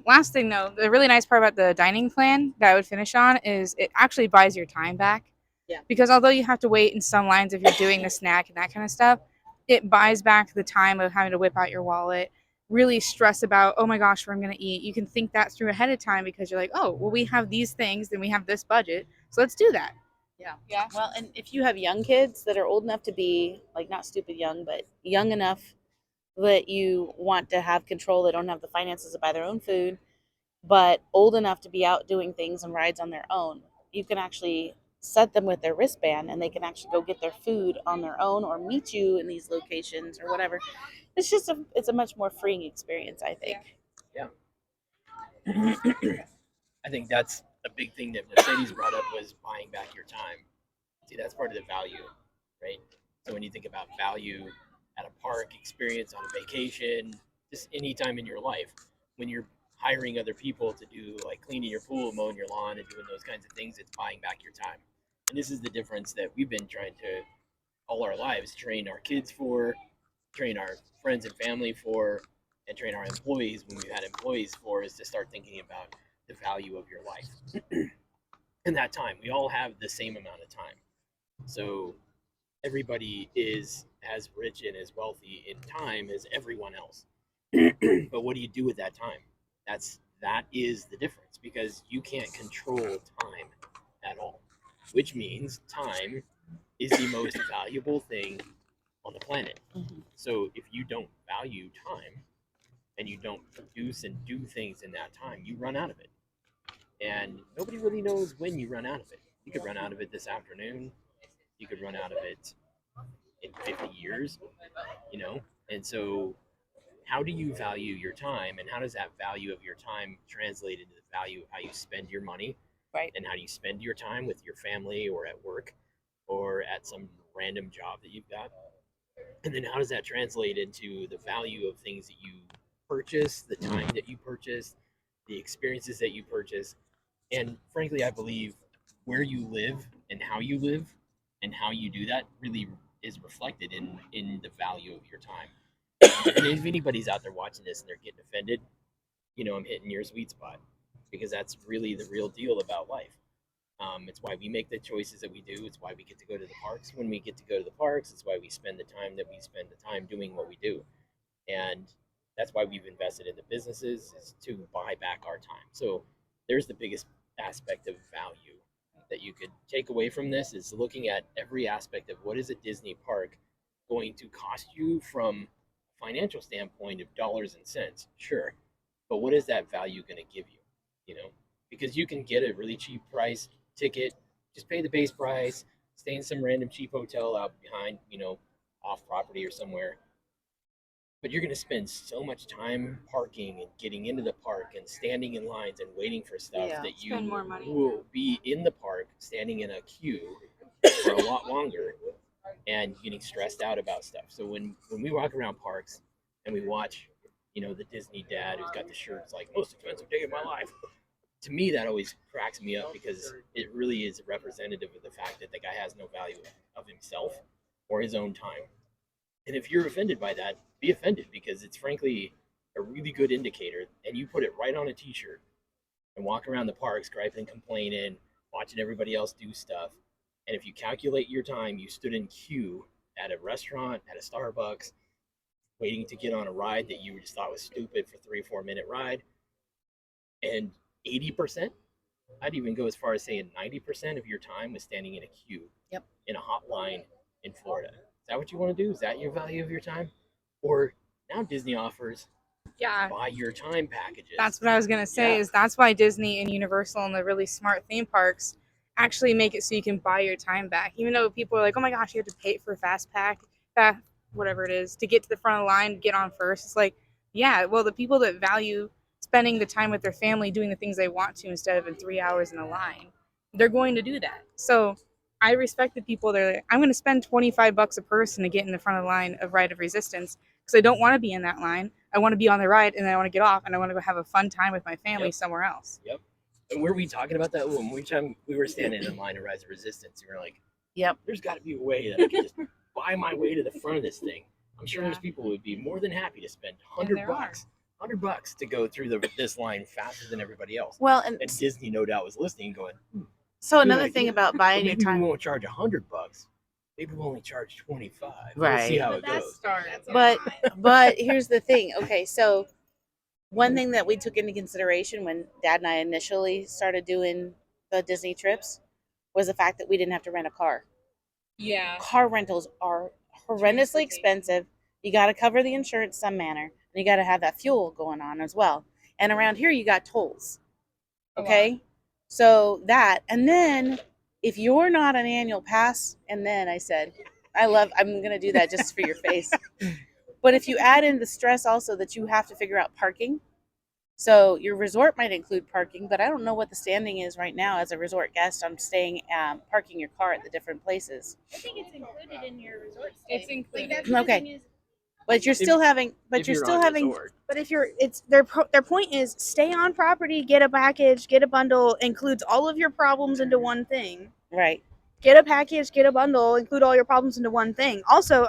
B: last thing though, the really nice part about the dining plan that I would finish on is it actually buys your time back.
D: Yeah.
B: Because although you have to wait in some lines if you're doing the snack and that kind of stuff, it buys back the time of having to whip out your wallet, really stress about, oh my gosh, where I'm going to eat. You can think that through ahead of time because you're like, oh, well, we have these things, then we have this budget, so let's do that.
D: Yeah.
B: Yeah.
D: Well, and if you have young kids that are old enough to be, like, not stupid young, but young enough that you want to have control, they don't have the finances to buy their own food, but old enough to be out doing things and rides on their own, you can actually set them with their wristband and they can actually go get their food on their own or meet you in these locations or whatever. It's a much more freeing experience, I think.
C: Yeah. I think that's a big thing that Mercedes brought up was buying back your time. See, that's part of the value, right? So when you think about value at a park experience, on a vacation, just any time in your life, when you're hiring other people to do like cleaning your pool, mowing your lawn, and doing those kinds of things, it's buying back your time. And this is the difference that we've been trying to all our lives train our kids for, train our friends and family for, and train our employees when we've had employees for, is to start thinking about the value of your life and that time. We all have the same amount of time, so everybody is as rich and as wealthy in time as everyone else. But what do you do with that time? That is the difference, because you can't control time at all, which means time is the most valuable thing on the planet.
D: Mm-hmm.
C: So if you don't value time and you don't produce and do things in that time, you run out of it. And nobody really knows when you run out of it. You could run out of it this afternoon. You could run out of it in 50 years, you know? And so how do you value your time, and how does that value of your time translate into the value of how you spend your money?
D: Right.
C: And how do you spend your time with your family or at work or at some random job that you've got? And then how does that translate into the value of things that you purchase, the time that you purchase, the experiences that you purchase? And frankly, I believe where you live and how you live and how you do that really is reflected in the value of your time. And if anybody's out there watching this and they're getting offended, you know, I'm hitting your sweet spot, because that's really the real deal about life. It's why we make the choices that we do. It's why we get to go to the parks when we get to go to the parks. It's why we spend the time that we spend the time doing what we do. And that's why we've invested in the businesses, is to buy back our time. So there's the biggest aspect of value that you could take away from this, is looking at every aspect of what is a Disney park going to cost you from a financial standpoint of dollars and cents. Sure. but what is that value going to give you? You know, because you can get a really cheap price ticket, just pay the base price, stay in some random cheap hotel out behind, off property or somewhere. But you're going to spend so much time parking and getting into the park and standing in lines and waiting for stuff that you
B: spend more money.
C: will be in the park standing in a queue for a lot longer and getting stressed out about stuff. So when we walk around parks and we watch, the Disney dad who's got the shirts like most expensive day of my life, to me that always cracks me up because it really is representative of the fact that the guy has no value of himself or his own time. And if you're offended by that, be offended because it's frankly a really good indicator. And you put it right on a t-shirt and walk around the parks griping, complaining, watching everybody else do stuff. And if you calculate your time, you stood in queue at a restaurant, at a Starbucks, waiting to get on a ride that you just thought was stupid for 3 or 4 minute ride. And 80%, I'd even go as far as saying 90% of your time was standing in a queue in a hot line in Florida. Is that what you want to do? Is that your value of your time? Or now Disney offers buy your time packages.
B: That's what I was gonna say. Is that's why Disney and Universal and the really smart theme parks actually make it so you can buy your time back. Even though people are like, "Oh my gosh, you have to pay for fast whatever it is, to get to the front of the line, get on first." It's like, yeah, well, the people that value spending the time with their family doing the things they want to instead of in 3 hours in a line, they're going to do that. So I respect the people that are like, I'm going to spend $25 a person to get in the front of the line of Ride of Resistance because I don't want to be in that line. I want to be on the ride and then I want to get off and I want to go have a fun time with my family somewhere else.
C: Yep. And were we talking about that when time we were standing in line to Rise of Resistance? You were like,
D: Yep.
C: There's got to be a way that I can just buy my way to the front of this thing. I'm sure there's people who would be more than happy to spend $100 to go through this line faster than everybody else.
D: Well,
C: and Disney no doubt was listening, going.
D: So another thing about buying your time.
C: Maybe we won't charge $100. Maybe we'll only charge $25.
D: Right.
C: We'll see how it goes.
D: But here's the thing. Okay, so one thing that we took into consideration when Dad and I initially started doing the Disney trips was the fact that we didn't have to rent a car.
B: Yeah.
D: Car rentals are horrendously expensive. You got to cover the insurance some manner, and you got to have that fuel going on as well. And around here, you got tolls. Okay. So that, and then if you're not an annual pass, and then I said, I'm going to do that just for your face. But if you add in the stress also that you have to figure out parking, so your resort might include parking, but I don't know what the standing is right now as a resort guest on staying, parking your car at the different places.
E: I think it's included in your resort stay.
B: It's included.
D: Okay. But you're still having, but
E: if you're, it's their point is stay on property, get a package, get a bundle, includes all of your problems into one thing.
D: Right.
E: Get a package, get a bundle, include all your problems into one thing. Also,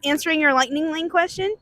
E: answering your Lightning Lane question,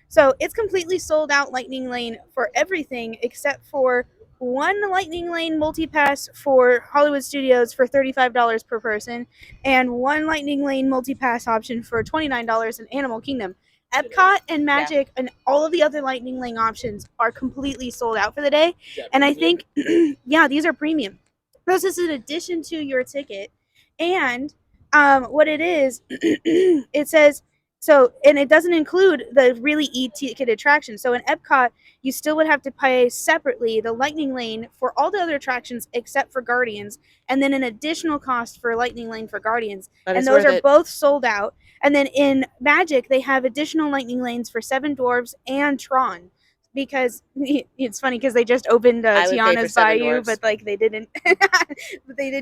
E: so it's completely sold out Lightning Lane for everything except for one Lightning Lane multi-pass for Hollywood Studios for $35 per person, and one Lightning Lane multi-pass option for $29 in Animal Kingdom. Epcot and Magic and all of the other Lightning Lane options are completely sold out for the day. And I think, these are premium. This is in addition to your ticket. And what it is, it says, so, and it doesn't include the really e-ticket attractions. So in Epcot, you still would have to pay separately the Lightning Lane for all the other attractions except for Guardians, and then an additional cost for Lightning Lane for Guardians. And those are both sold out. And then in Magic, they have additional Lightning Lanes for Seven Dwarfs and Tron. Because it's funny because they just opened Tiana's Bayou, but like they didn't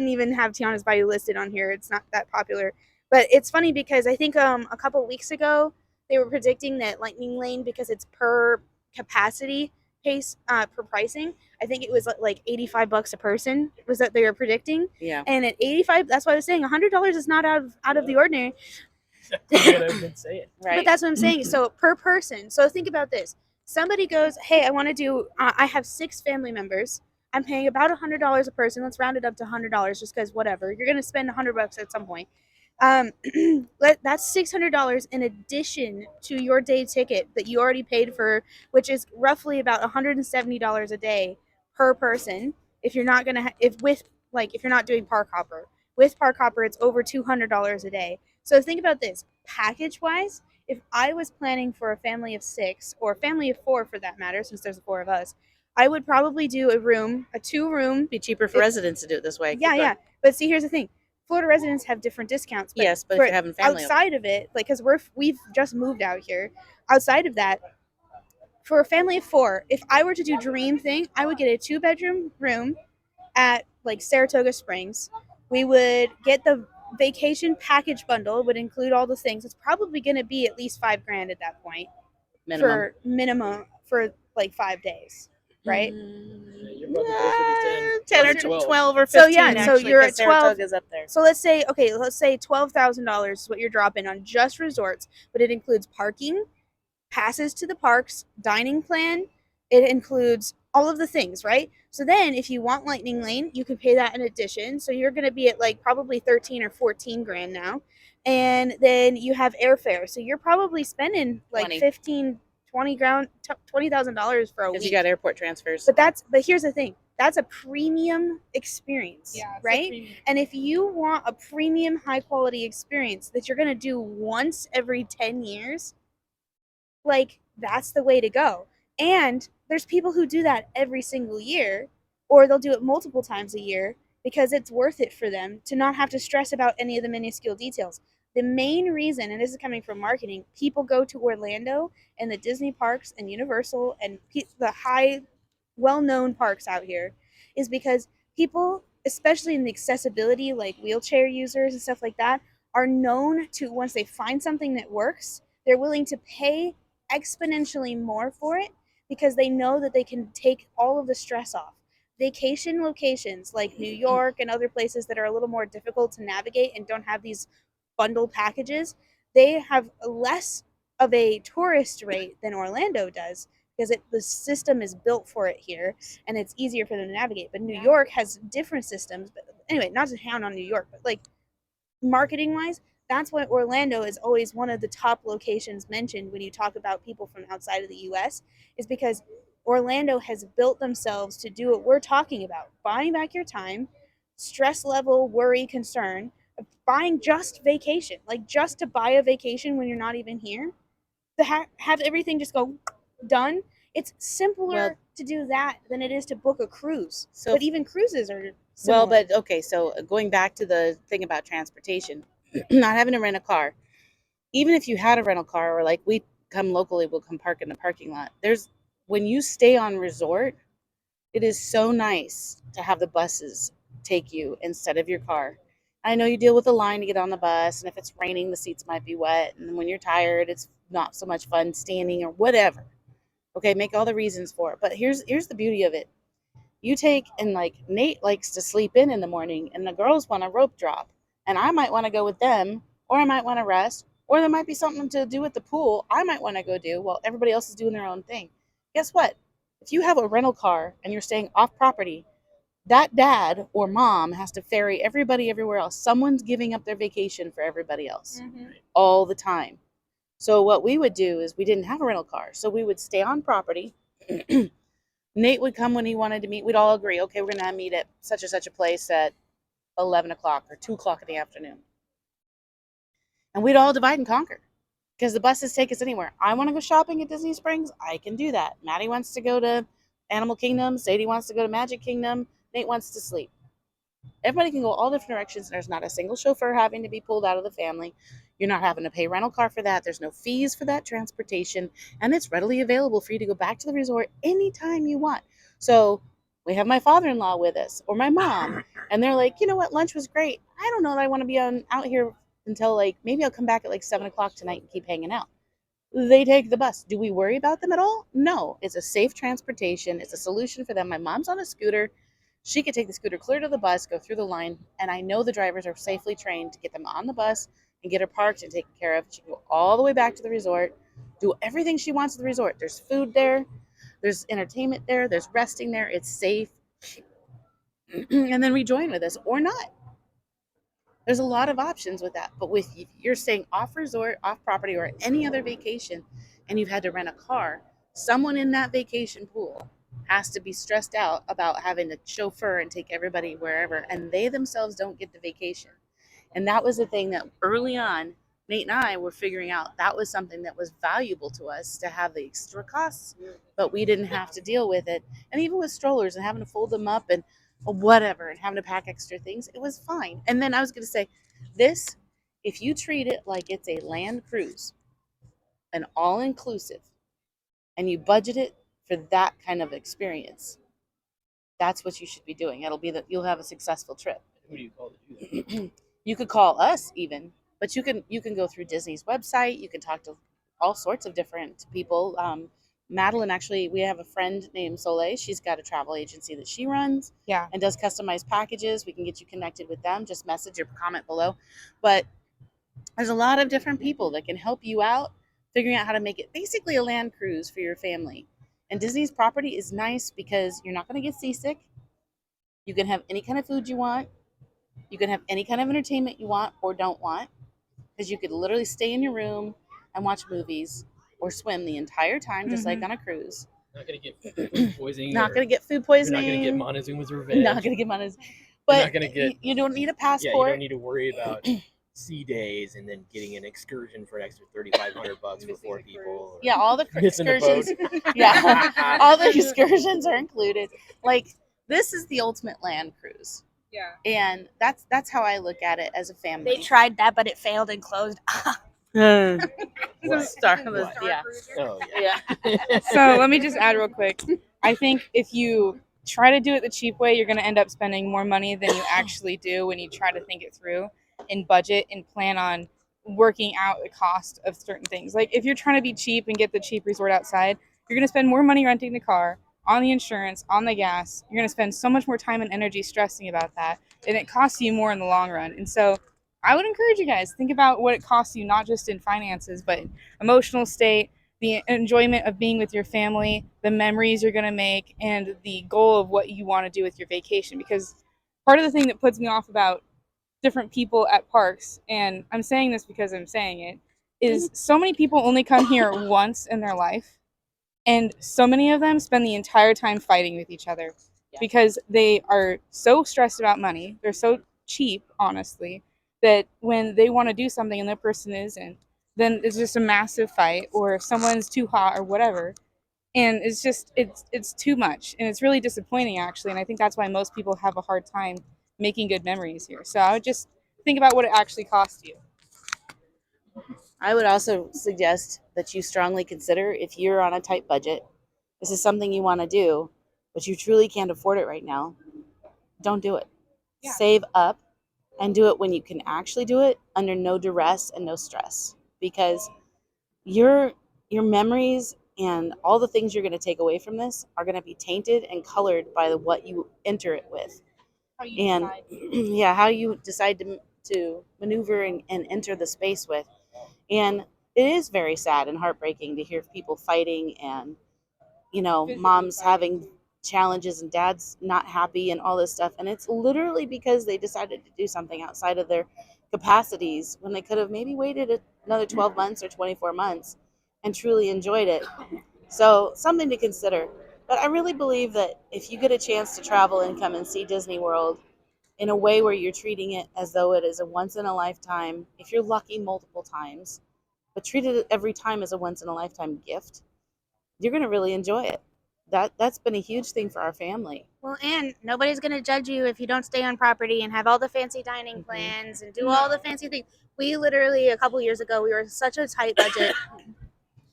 E: even have Tiana's Bayou listed on here. It's not that popular. But it's funny because I think a couple of weeks ago they were predicting that Lightning Lane, because it's per capacity pace per pricing, I think it was like $85 a person was that they were predicting.
D: Yeah.
E: And at $85, that's why I was saying $100 is not out of the ordinary.
C: That's what I've been saying.
E: Right. But that's what I'm saying. So per person. So think about this. Somebody goes, hey, I want to do, I have 6 family members. I'm paying about $100 a person. Let's round it up to $100 just because whatever. You're going to spend $100 at some point. That's $600 in addition to your day ticket that you already paid for, which is roughly about $170 a day per person. If you're not going to, if you're not doing Park Hopper. With Park Hopper, it's over $200 a day. So think about this. Package-wise, if I was planning for a family of 6 or a family of 4 for that matter, since there's 4 of us, I would probably do a 2-room.
D: Be cheaper for residents to do it this way.
E: Yeah, yeah. But see, here's the thing. Florida residents have different discounts. But
D: Yes, but if
E: for
D: you're having family over.
E: outside of it, like, because we've just moved out here. Outside of that, for a family of 4, if I were to do dream thing, I would get a 2-bedroom room at like Saratoga Springs. We would get the vacation package bundle, would include all the things. It's probably going to be at least $5,000 at that point for minimum for like 5 days, right?
C: You're probably closer to 10.
D: 10 or
C: Closer to
D: 12 or 15.
E: So yeah, so
D: actually,
E: you're
D: 'cause
E: at 12.
D: Saratoga's up there.
E: So let's say $12,000 is what you're dropping on just resorts, but it includes parking, passes to the parks, dining plan. It includes all of the things, right? So then if you want Lightning Lane, you can pay that in addition. So you're going to be at like probably 13 or 14 grand now. And then you have airfare. So you're probably spending like
D: 20.
E: 15, $20,000 for a
D: Because
E: week.
D: you got airport transfers.
E: But here's the thing. That's a premium experience,
A: Yeah, it's a
E: right?
A: premium.
E: And if you want a premium high quality experience that you're going to do once every 10 years, like, that's the way to go. And there's people who do that every single year, or they'll do it multiple times a year because it's worth it for them to not have to stress about any of the minuscule details. The main reason, and this is coming from marketing, people go to Orlando and the Disney parks and Universal and the high, well-known parks out here is because people, especially in the accessibility, like wheelchair users and stuff like that, are known to, once they find something that works, they're willing to pay exponentially more for it because they know that they can take all of the stress off. Vacation locations like New York and other places that are a little more difficult to navigate and don't have these bundle packages, they have less of a tourist rate than Orlando does because the system is built for it here and it's easier for them to navigate. But New York has different systems. But anyway, not to hound on New York, but like marketing wise, that's why Orlando is always one of the top locations mentioned when you talk about people from outside of the US, is because Orlando has built themselves to do what we're talking about, buying back your time, stress level, worry, concern, of buying just vacation, like just to buy a vacation when you're not even here, to have everything just go done. It's simpler to do that than it is to book a cruise.
D: So-
E: but even cruises are similar.
D: Well, but okay, so going back to the thing about transportation, not having to rent a car, even if you had a rental car or like we come locally, we'll come park in the parking lot. When you stay on resort, it is so nice to have the buses take you instead of your car. I know you deal with the line to get on the bus, and if it's raining, the seats might be wet, and when you're tired, it's not so much fun standing or whatever. Okay, make all the reasons for it. But here's the beauty of it. You take, and like Nate likes to sleep in the morning, and the girls want a rope drop, and I might want to go with them, or I might want to rest, or there might be something to do at the pool I might want to go do while everybody else is doing their own thing. Guess what? If you have a rental car and you're staying off property, that dad or mom has to ferry everybody everywhere else. Someone's giving up their vacation for everybody else all the time. So what we would do is we didn't have a rental car, so we would stay on property. Nate would come when he wanted to meet. We'd all agree, okay, we're going to meet at such and such a place at 11 o'clock or 2 o'clock in the afternoon. And we'd all divide and conquer because the buses take us anywhere. I want to go shopping at Disney Springs. I can do that. Maddie wants to go to Animal Kingdom. Sadie wants to go to Magic Kingdom. Nate wants to sleep. Everybody can go all different directions. There's not a single chauffeur having to be pulled out of the family. You're not having to pay rental car for that. There's no fees for that transportation. And it's readily available for you to go back to the resort anytime you want. So we have my father-in-law with us or my mom. And they're like, you know what? Lunch was great. I don't know that I want to be out here until like, maybe I'll come back at like 7 o'clock tonight and keep hanging out. They take the bus. Do we worry about them at all? No. It's a safe transportation. It's a solution for them. My mom's on a scooter. She could take the scooter clear to the bus, go through the line, and I know the drivers are safely trained to get them on the bus and get her parked and taken care of. She can go all the way back to the resort, do everything she wants at the resort. There's food there, there's entertainment there, there's resting there, it's safe. And then rejoin with us or not. There's a lot of options with that. But if you're staying off resort, off property, or any other vacation, and you've had to rent a car, someone in that vacation pool has to be stressed out about having to chauffeur and take everybody wherever, and they themselves don't get the vacation. And that was the thing that early on Nate and I were figuring out that was something that was valuable to us to have the extra costs, but we didn't have to deal with it. And even with strollers and having to fold them up and whatever and having to pack extra things, it was fine. And then I was going to say, this, if you treat it like it's a land cruise, an all inclusive, and you budget it for that kind of experience, that's what you should be doing. It'll be that you'll have a successful trip.
C: Who do you call to do that?
D: You could call us even, but you can go through Disney's website. You can talk to all sorts of different people. Madeline, actually, we have a friend named Soleil. She's got a travel agency that she runs
B: Yeah.
D: and does customized packages. We can get you connected with them. Just message or comment below. But there's a lot of different people that can help you out figuring out how to make it basically a land cruise for your family. And Disney's property is nice because you're not going to get seasick. You can have any kind of food you want. You can have any kind of entertainment you want or don't want, because you could literally stay in your room and watch movies or swim the entire time, just like on a cruise.
C: Not gonna get food poisoning.
D: Not going to get food
C: You're
D: poisoning.
C: not gonna get Montezuma's revenge.
D: Not going to get Montezuma's. But
C: not gonna get.
D: you don't need a
C: Yeah, you
D: passport.
C: don't need to worry about sea days and then getting an excursion for an extra $3,500 for 4 people. Or
D: Yeah, all the
C: missing a boat.
D: excursions. Yeah, all the excursions are included. Like, this is the ultimate land cruise.
B: Yeah.
D: And that's how I look at it as a family.
E: They tried that, but it failed and closed.
C: What?
D: Star
C: What?
D: Wars, yeah.
C: Oh yeah.
D: Yeah.
B: So let me just add real quick. I think if you try to do it the cheap way, you're going to end up spending more money than you actually do when you try to think it through and budget and plan on working out the cost of certain things. Like if you're trying to be cheap and get the cheap resort outside, you're going to spend more money renting the car, on the insurance, on the gas. You're going to spend so much more time and energy stressing about that, and it costs you more in the long run. And so I would encourage you guys, think about what it costs you, not just in finances, but emotional state, the enjoyment of being with your family, the memories you're going to make, and the goal of what you want to do with your vacation. Because part of the thing that puts me off about different people at parks, and I'm saying this because I'm saying it, is so many people only come here once in their life, and so many of them spend the entire time fighting with each other because they are so stressed about money. They're so cheap, honestly, that when they want to do something and the person isn't, then it's just a massive fight, or if someone's too hot or whatever. And it's just it's too much, and it's really disappointing actually. And I think that's why most people have a hard time making good memories here. So I would just think about what it actually costs you.
D: I would also suggest that you strongly consider, if you're on a tight budget, this is something you want to do, but you truly can't afford it right now, don't do it.
B: Yeah.
D: Save up and do it when you can actually do it under no duress and no stress, because your memories and all the things you're going to take away from this are going to be tainted and colored by what you enter it with. And yeah, how you decide to maneuver and enter the space with. And it is very sad and heartbreaking to hear people fighting and, moms having challenges and dads not happy and all this stuff. And it's literally because they decided to do something outside of their capacities when they could have maybe waited another 12 months or 24 months and truly enjoyed it. So something to consider. But I really believe that if you get a chance to travel and come and see Disney World in a way where you're treating it as though it is a once in a lifetime, if you're lucky multiple times, but treat it every time as a once in a lifetime gift, you're going to really enjoy it. That's been a huge thing for our family.
E: Well, and nobody's going to judge you if you don't stay on property and have all the fancy dining plans and do all the fancy things. We literally, a couple years ago, we were such a tight budget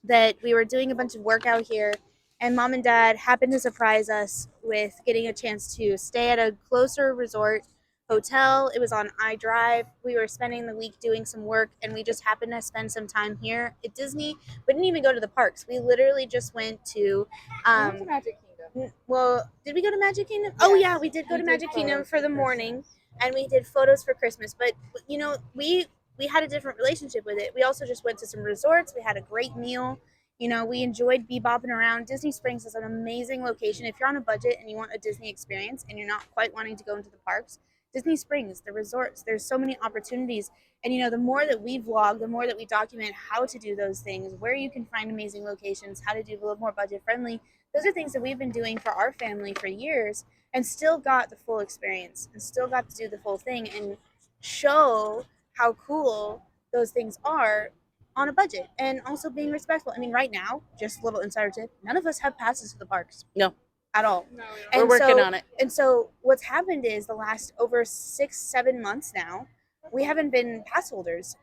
E: that we were doing a bunch of work out here, and mom and dad happened to surprise us with getting a chance to stay at a closer resort hotel. It was on iDrive. We were spending the week doing some work, and we just happened to spend some time here at Disney. We didn't even go to the parks. We literally just went to
B: Magic Kingdom.
E: well, did we go to Magic Kingdom? Oh yeah, we did go to Magic Kingdom for the morning, and we did photos for Christmas. But we had a different relationship with it. We also just went to some resorts. We had a great meal. We enjoyed bebopping around. Disney Springs is an amazing location. If you're on a budget and you want a Disney experience and you're not quite wanting to go into the parks, Disney Springs, the resorts, there's so many opportunities. And the more that we vlog, the more that we document how to do those things, where you can find amazing locations, how to do a little more budget friendly. Those are things that we've been doing for our family for years and still got the full experience and still got to do the full thing and show how cool those things are on a budget and also being respectful. I mean, right now, just a little insider tip, none of us have passes to the parks.
D: No.
E: At all.
A: No,
D: We're working on it.
E: And so what's happened is the last over 6-7 months now, we haven't been pass holders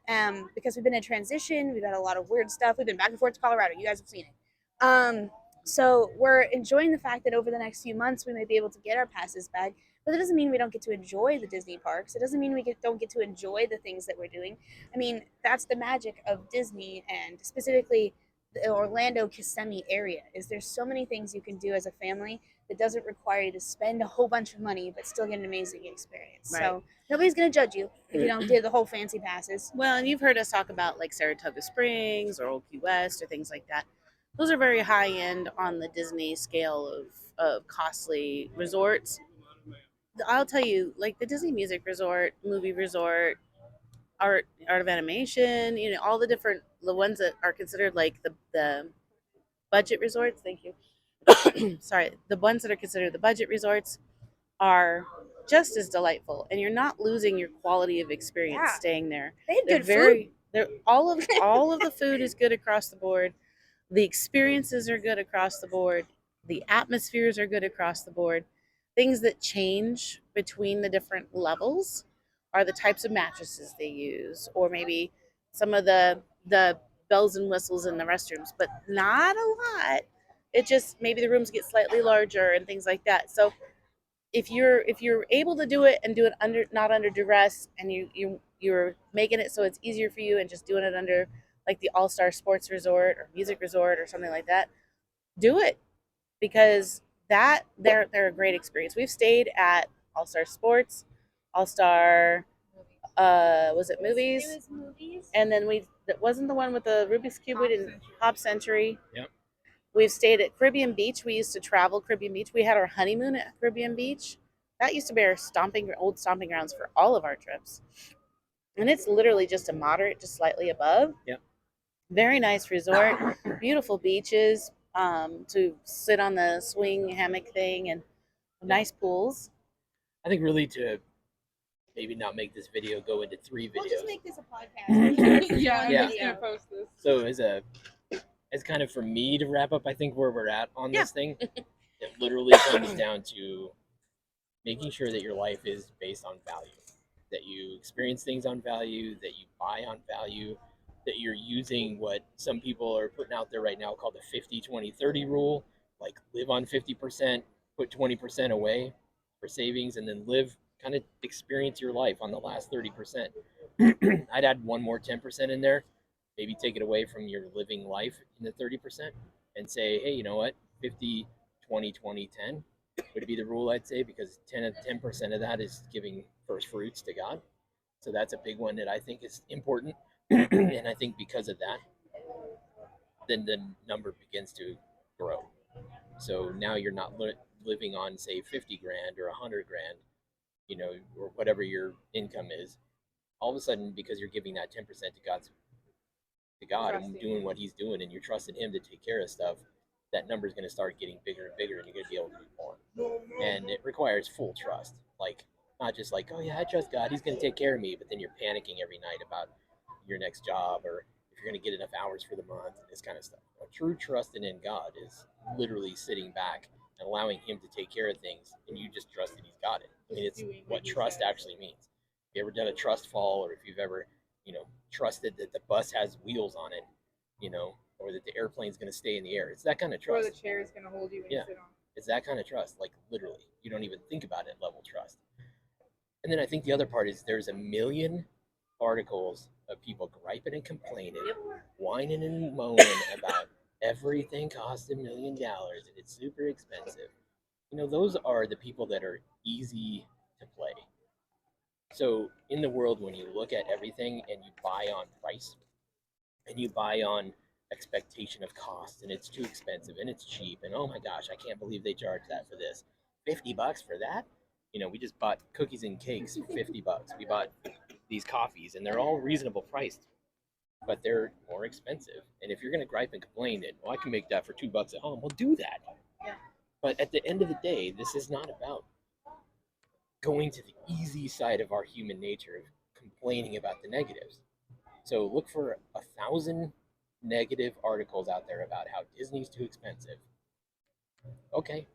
E: because we've been in transition. We've had a lot of weird stuff. We've been back and forth to Colorado. You guys have seen it. So we're enjoying the fact that over the next few months we may be able to get our passes back. But that doesn't mean we don't get to enjoy the Disney parks. It doesn't mean we don't get to enjoy the things that we're doing. I mean, that's the magic of Disney, and specifically the Orlando Kissimmee area. Is there's so many things you can do as a family that doesn't require you to spend a whole bunch of money, but still get an amazing experience.
D: Right.
E: So nobody's gonna judge you if you don't do the whole fancy passes.
D: Well, and you've heard us talk about like Saratoga Springs or Old Key West or things like that. Those are very high end on the Disney scale of costly resorts. I'll tell you, like the Disney Music Resort, Movie Resort, Art of Animation, you know, all the ones that are considered like the budget resorts. Thank you. Sorry, the ones that are considered the budget resorts are just as delightful, and you're not losing your quality of experience
E: Yeah.
D: staying there.
E: They have
D: They're
E: good
D: very,
E: food.
D: they're all of the food is good across the board. The experiences are good across the board. The atmospheres are good across the board. Things that change between the different levels are the types of mattresses they use, or maybe some of the bells and whistles in the restrooms, but not a lot. It just maybe the rooms get slightly larger and things like that. So if you're able to do it and do it under not under duress, and you're making it so it's easier for you and just doing it under like the All-Star Sports Resort or Music Resort or something like that, do it, because that they're a great experience. We've stayed at All-Star Sports, All-Star was it movies?
E: It was movies.
D: And then that wasn't the one with the Rubik's Cube. We didn't Hop Century.
C: Yep.
D: We've stayed at Caribbean Beach. We used to travel Caribbean Beach. We had our honeymoon at Caribbean Beach. That used to be our old stomping grounds for all of our trips. And it's literally just a moderate, just slightly above.
C: Yep.
D: Very nice resort, beautiful beaches to sit on the swing hammock thing, and nice pools.
C: I think really to maybe not make this video go into 3 videos.
E: We'll just make this a podcast.
A: Yeah, I'm
C: Yeah.
A: just gonna post this.
C: So as kind of for me to wrap up, I think where we're at on this thing, it literally comes down to making sure that your life is based on value, that you experience things on value, that you buy on value, that you're using what some people are putting out there right now called the 50-20-30 rule, like live on 50%, put 20% away for savings, and then kind of experience your life on the last 30%. I'd add one more 10% in there, maybe take it away from your living life in the 30% and say, hey, you know what, 50, 20, 20, 10 would be the rule, I'd say, because 10% of that is giving first fruits to God. So that's a big one that I think is important. And I think because of that, then the number begins to grow. So now you're not living on, say, 50 grand or 100 grand, you know, or whatever your income is. All of a sudden, because you're giving that 10% to God and doing what He's doing, and you're trusting Him to take care of stuff, that number is going to start getting bigger and bigger, and you're going to be able to do more. And it requires full trust, like not just like, oh yeah, I trust God, He's going to take care of me, but then you're panicking every night about your next job or if you're going to get enough hours for the month and this kind of stuff. A true trusting in God is literally sitting back and allowing Him to take care of things, and you just trust that He's got it. I mean, it's what trust actually means. If you ever done a trust fall, or if you've ever, you know, trusted that the bus has wheels on it, you know, or that the airplane's going to stay in the air, it's that kind of trust.
A: Or the chair is gonna hold you and sit on.
C: It's that kind of trust, like literally. You don't even think about it level trust. And then I think the other part is there's a million articles of people griping and complaining, whining and moaning about everything costs $1 million and it's super expensive. You know, those are the people that are easy to play. So in the world, when you look at everything and you buy on price and you buy on expectation of cost, and it's too expensive and it's cheap, and oh my gosh, I can't believe they charge that for this. $50 for that? You know, we just bought cookies and cakes for $50. We bought these coffees, and they're all reasonable priced, but they're more expensive. And if you're going to gripe and complain that, well, I can make that for $2 at home, well, do that.
E: Yeah.
C: But at the end of the day, this is not about going to the easy side of our human nature of complaining about the negatives. So look for 1,000 negative articles out there about how Disney's too expensive. Okay.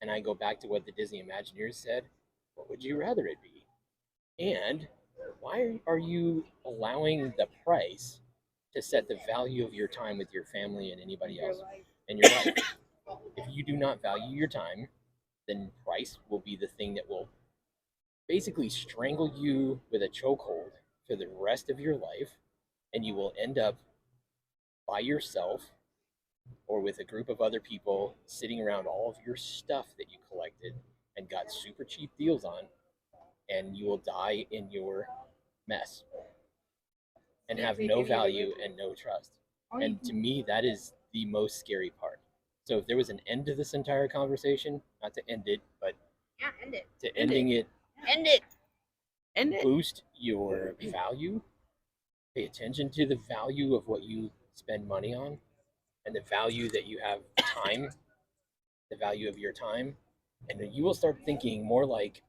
C: And I go back to what the Disney Imagineers said. What would you rather it be? And why are you allowing the price to set the value of your time with your family and anybody else in your life? If you do not value your time, then price will be the thing that will basically strangle you with a chokehold for the rest of your life, and you will end up by yourself or with a group of other people sitting around all of your stuff that you collected and got super cheap deals on, and you will die in your mess and have no value and no trust. And to me, that is the most scary part. So if there was an end to this entire conversation, not to end it, but
E: Yeah, end it.
C: to ending it,
E: End it.
D: And it,
C: boost your value, pay attention to the value of what you spend money on and the value that you have time, the value of your time. And then you will start thinking more like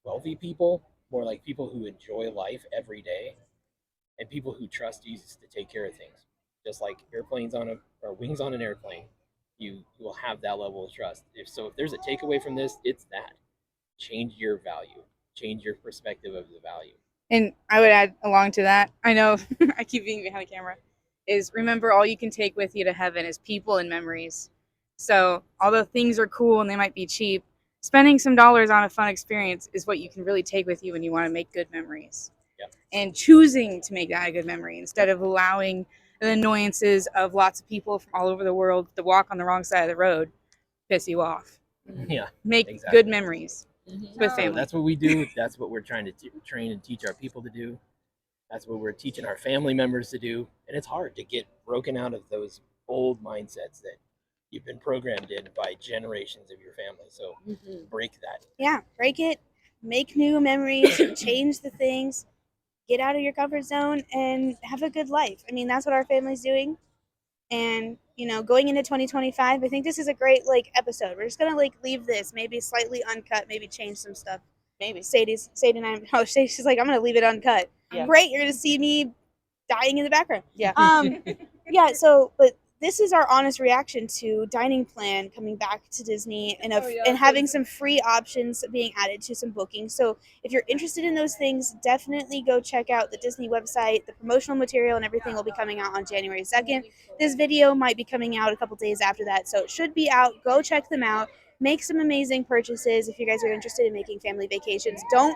C: wealthy people, more like people who enjoy life every day, and people who trust Jesus to take care of things. Just like airplanes on a or wings on an airplane, you will have that level of trust. If there's a takeaway from this, it's that. Change your value. Change your perspective of the value.
B: And I would add along to that, I know I keep being behind the camera, is remember all you can take with you to heaven is people and memories. So although things are cool and they might be cheap, spending some dollars on a fun experience is what you can really take with you when you want to make good memories.
C: Yep.
B: And choosing to make that a good memory instead of allowing the annoyances of lots of people from all over the world to walk on the wrong side of the road piss you off.
C: Yeah.
B: Make
C: Exactly.
B: good memories
D: Mhm.
B: with
C: So
B: family.
C: that's what we do. That's what we're trying to train and teach our people to do. That's what we're teaching our family members to do. And it's hard to get broken out of those old mindsets that you've been programmed in by generations of your family. So break that.
E: Yeah, break it, make new memories, change the things, get out of your comfort zone, and have a good life. I mean, that's what our family's doing. And going into 2025, I think this is a great episode. We're just gonna leave this maybe slightly uncut, maybe change some stuff.
D: maybe.
E: Sadie and I. Oh, she's like, I'm gonna leave it uncut.
D: Yeah.
E: Great, you're gonna see me dying in the background.
D: Yeah.
E: Yeah. So, but this is our honest reaction to dining plan coming back to Disney and and having some free options being added to some bookings. So if you're interested in those things, definitely go check out the Disney website. The promotional material and everything will be coming out on January 2nd. This video might be coming out a couple days after that, so it should be out. Go check them out. Make some amazing purchases if you guys are interested in making family vacations. Don't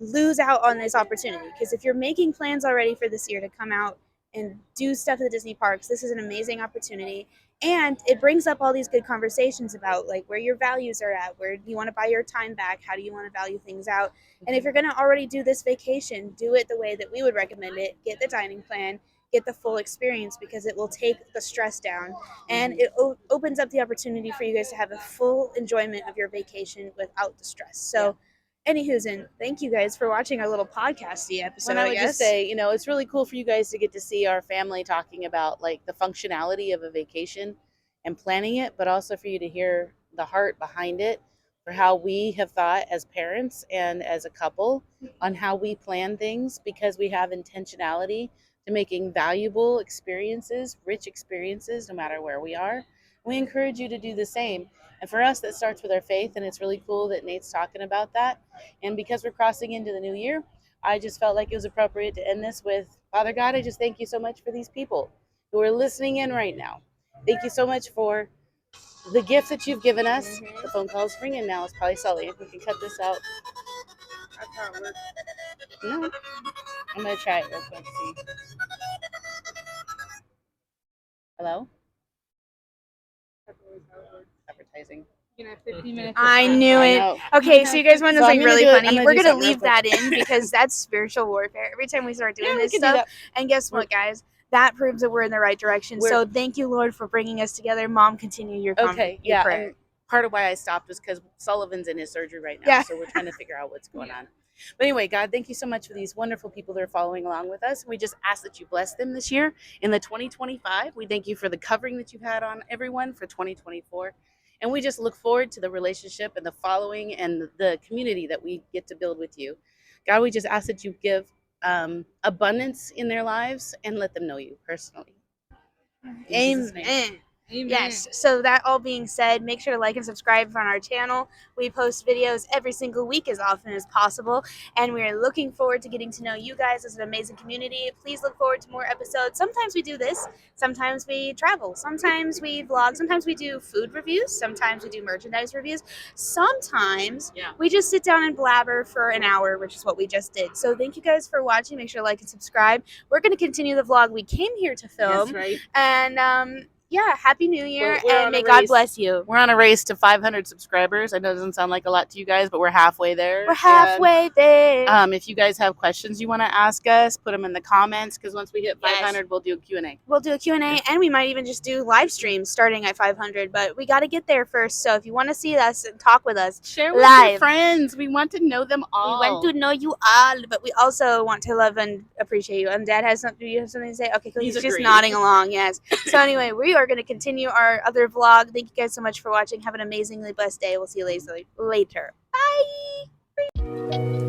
E: lose out on this opportunity, because if you're making plans already for this year to come out and do stuff at the Disney parks, this is an amazing opportunity. And it brings up all these good conversations about where your values are at, where do you want to buy your time back, how do you want to value things out. And if you're going to already do this vacation, do it the way that we would recommend it. Get the dining plan, get the full experience, because it will take the stress down, and it opens up the opportunity for you guys to have a full enjoyment of your vacation without the stress. So anywho's, and thank you guys for watching our little podcasty episode.
D: And I would
E: guess.
D: just say, it's really cool for you guys to get to see our family talking about the functionality of a vacation and planning it, but also for you to hear the heart behind it, for how we have thought as parents and as a couple on how we plan things, because we have intentionality to making valuable experiences, rich experiences, no matter where we are. We encourage you to do the same. And for us, that starts with our faith, and it's really cool that Nate's talking about that. And because we're crossing into the new year, I just felt like it was appropriate to end this with, Father God, I just thank you so much for these people who are listening in right now. Thank you so much for the gift that you've given us. The phone call's ringing now. It's probably Sully. If we can cut this out.
E: That's how it works.
D: No. I'm going to try it real quick. See. Hello? Advertising.
A: You know, 50 minutes.
E: I knew
D: I
E: it.
D: know.
E: Okay, so you guys want to know
D: So I'm
E: something
D: gonna
E: really
D: do it- I'm
E: funny?
D: gonna
E: We're
D: do
E: gonna
D: something real
E: leave
D: quick.
E: that in because that's spiritual warfare. Every time we start doing
D: Yeah, we
E: this
D: can do
E: stuff,
D: that.
E: and guess what, guys? That proves that we're in the right direction.
D: We're-
E: So thank you, Lord, for bringing us together. Mom, continue your
D: Okay,
E: your
D: yeah.
E: prayer.
D: And part of why I stopped was because Sullivan's in his surgery right now.
E: Yeah.
D: So we're trying to figure out what's going on. But anyway, God, thank you so much for these wonderful people that are following along with us. We just ask that you bless them this year in the 2025. We thank you for the covering that you've had on everyone for 2024. And we just look forward to the relationship and the following and the community that we get to build with you. God, we just ask that you give abundance in their lives and let them know you personally. In Jesus' name.
E: Amen.
A: Amen.
E: Yes. So that all being said, make sure to like and subscribe on our channel. We post videos every single week as often as possible, and we are looking forward to getting to know you guys as an amazing community. Please look forward to more episodes. Sometimes we do this, sometimes we travel, sometimes we vlog, sometimes we do food reviews, sometimes we do merchandise reviews, sometimes we just sit down and blabber for an hour, which is what we just did. So thank you guys for watching. Make sure to like and subscribe. We're going to continue the vlog we came here to film.
D: That's right.
E: And yeah, Happy New Year,
D: We're on
E: and
D: a
E: may God
D: race.
E: bless you.
D: We're on a race to 500 subscribers. I know it doesn't sound like a lot to you guys, but we're halfway there.
E: We're halfway there.
D: If you guys have questions you want to ask us, put them in the comments, because once we hit 500, we'll do a Q&A.
E: We'll do a Q&A, and we might even just do live streams starting at 500, but we got to get there first. So if you want to see us and talk with us,
D: Share with
E: live.
D: your friends. We want to know them all.
E: We want to know you all, but we also want to love and appreciate you. And Dad has something. Do you have something to say? Okay, cool. He's just
D: agreed.
E: nodding along. Yes. So anyway, we are going to continue our other vlog. Thank you guys so much for watching. Have an amazingly blessed day. We'll see you later. Bye.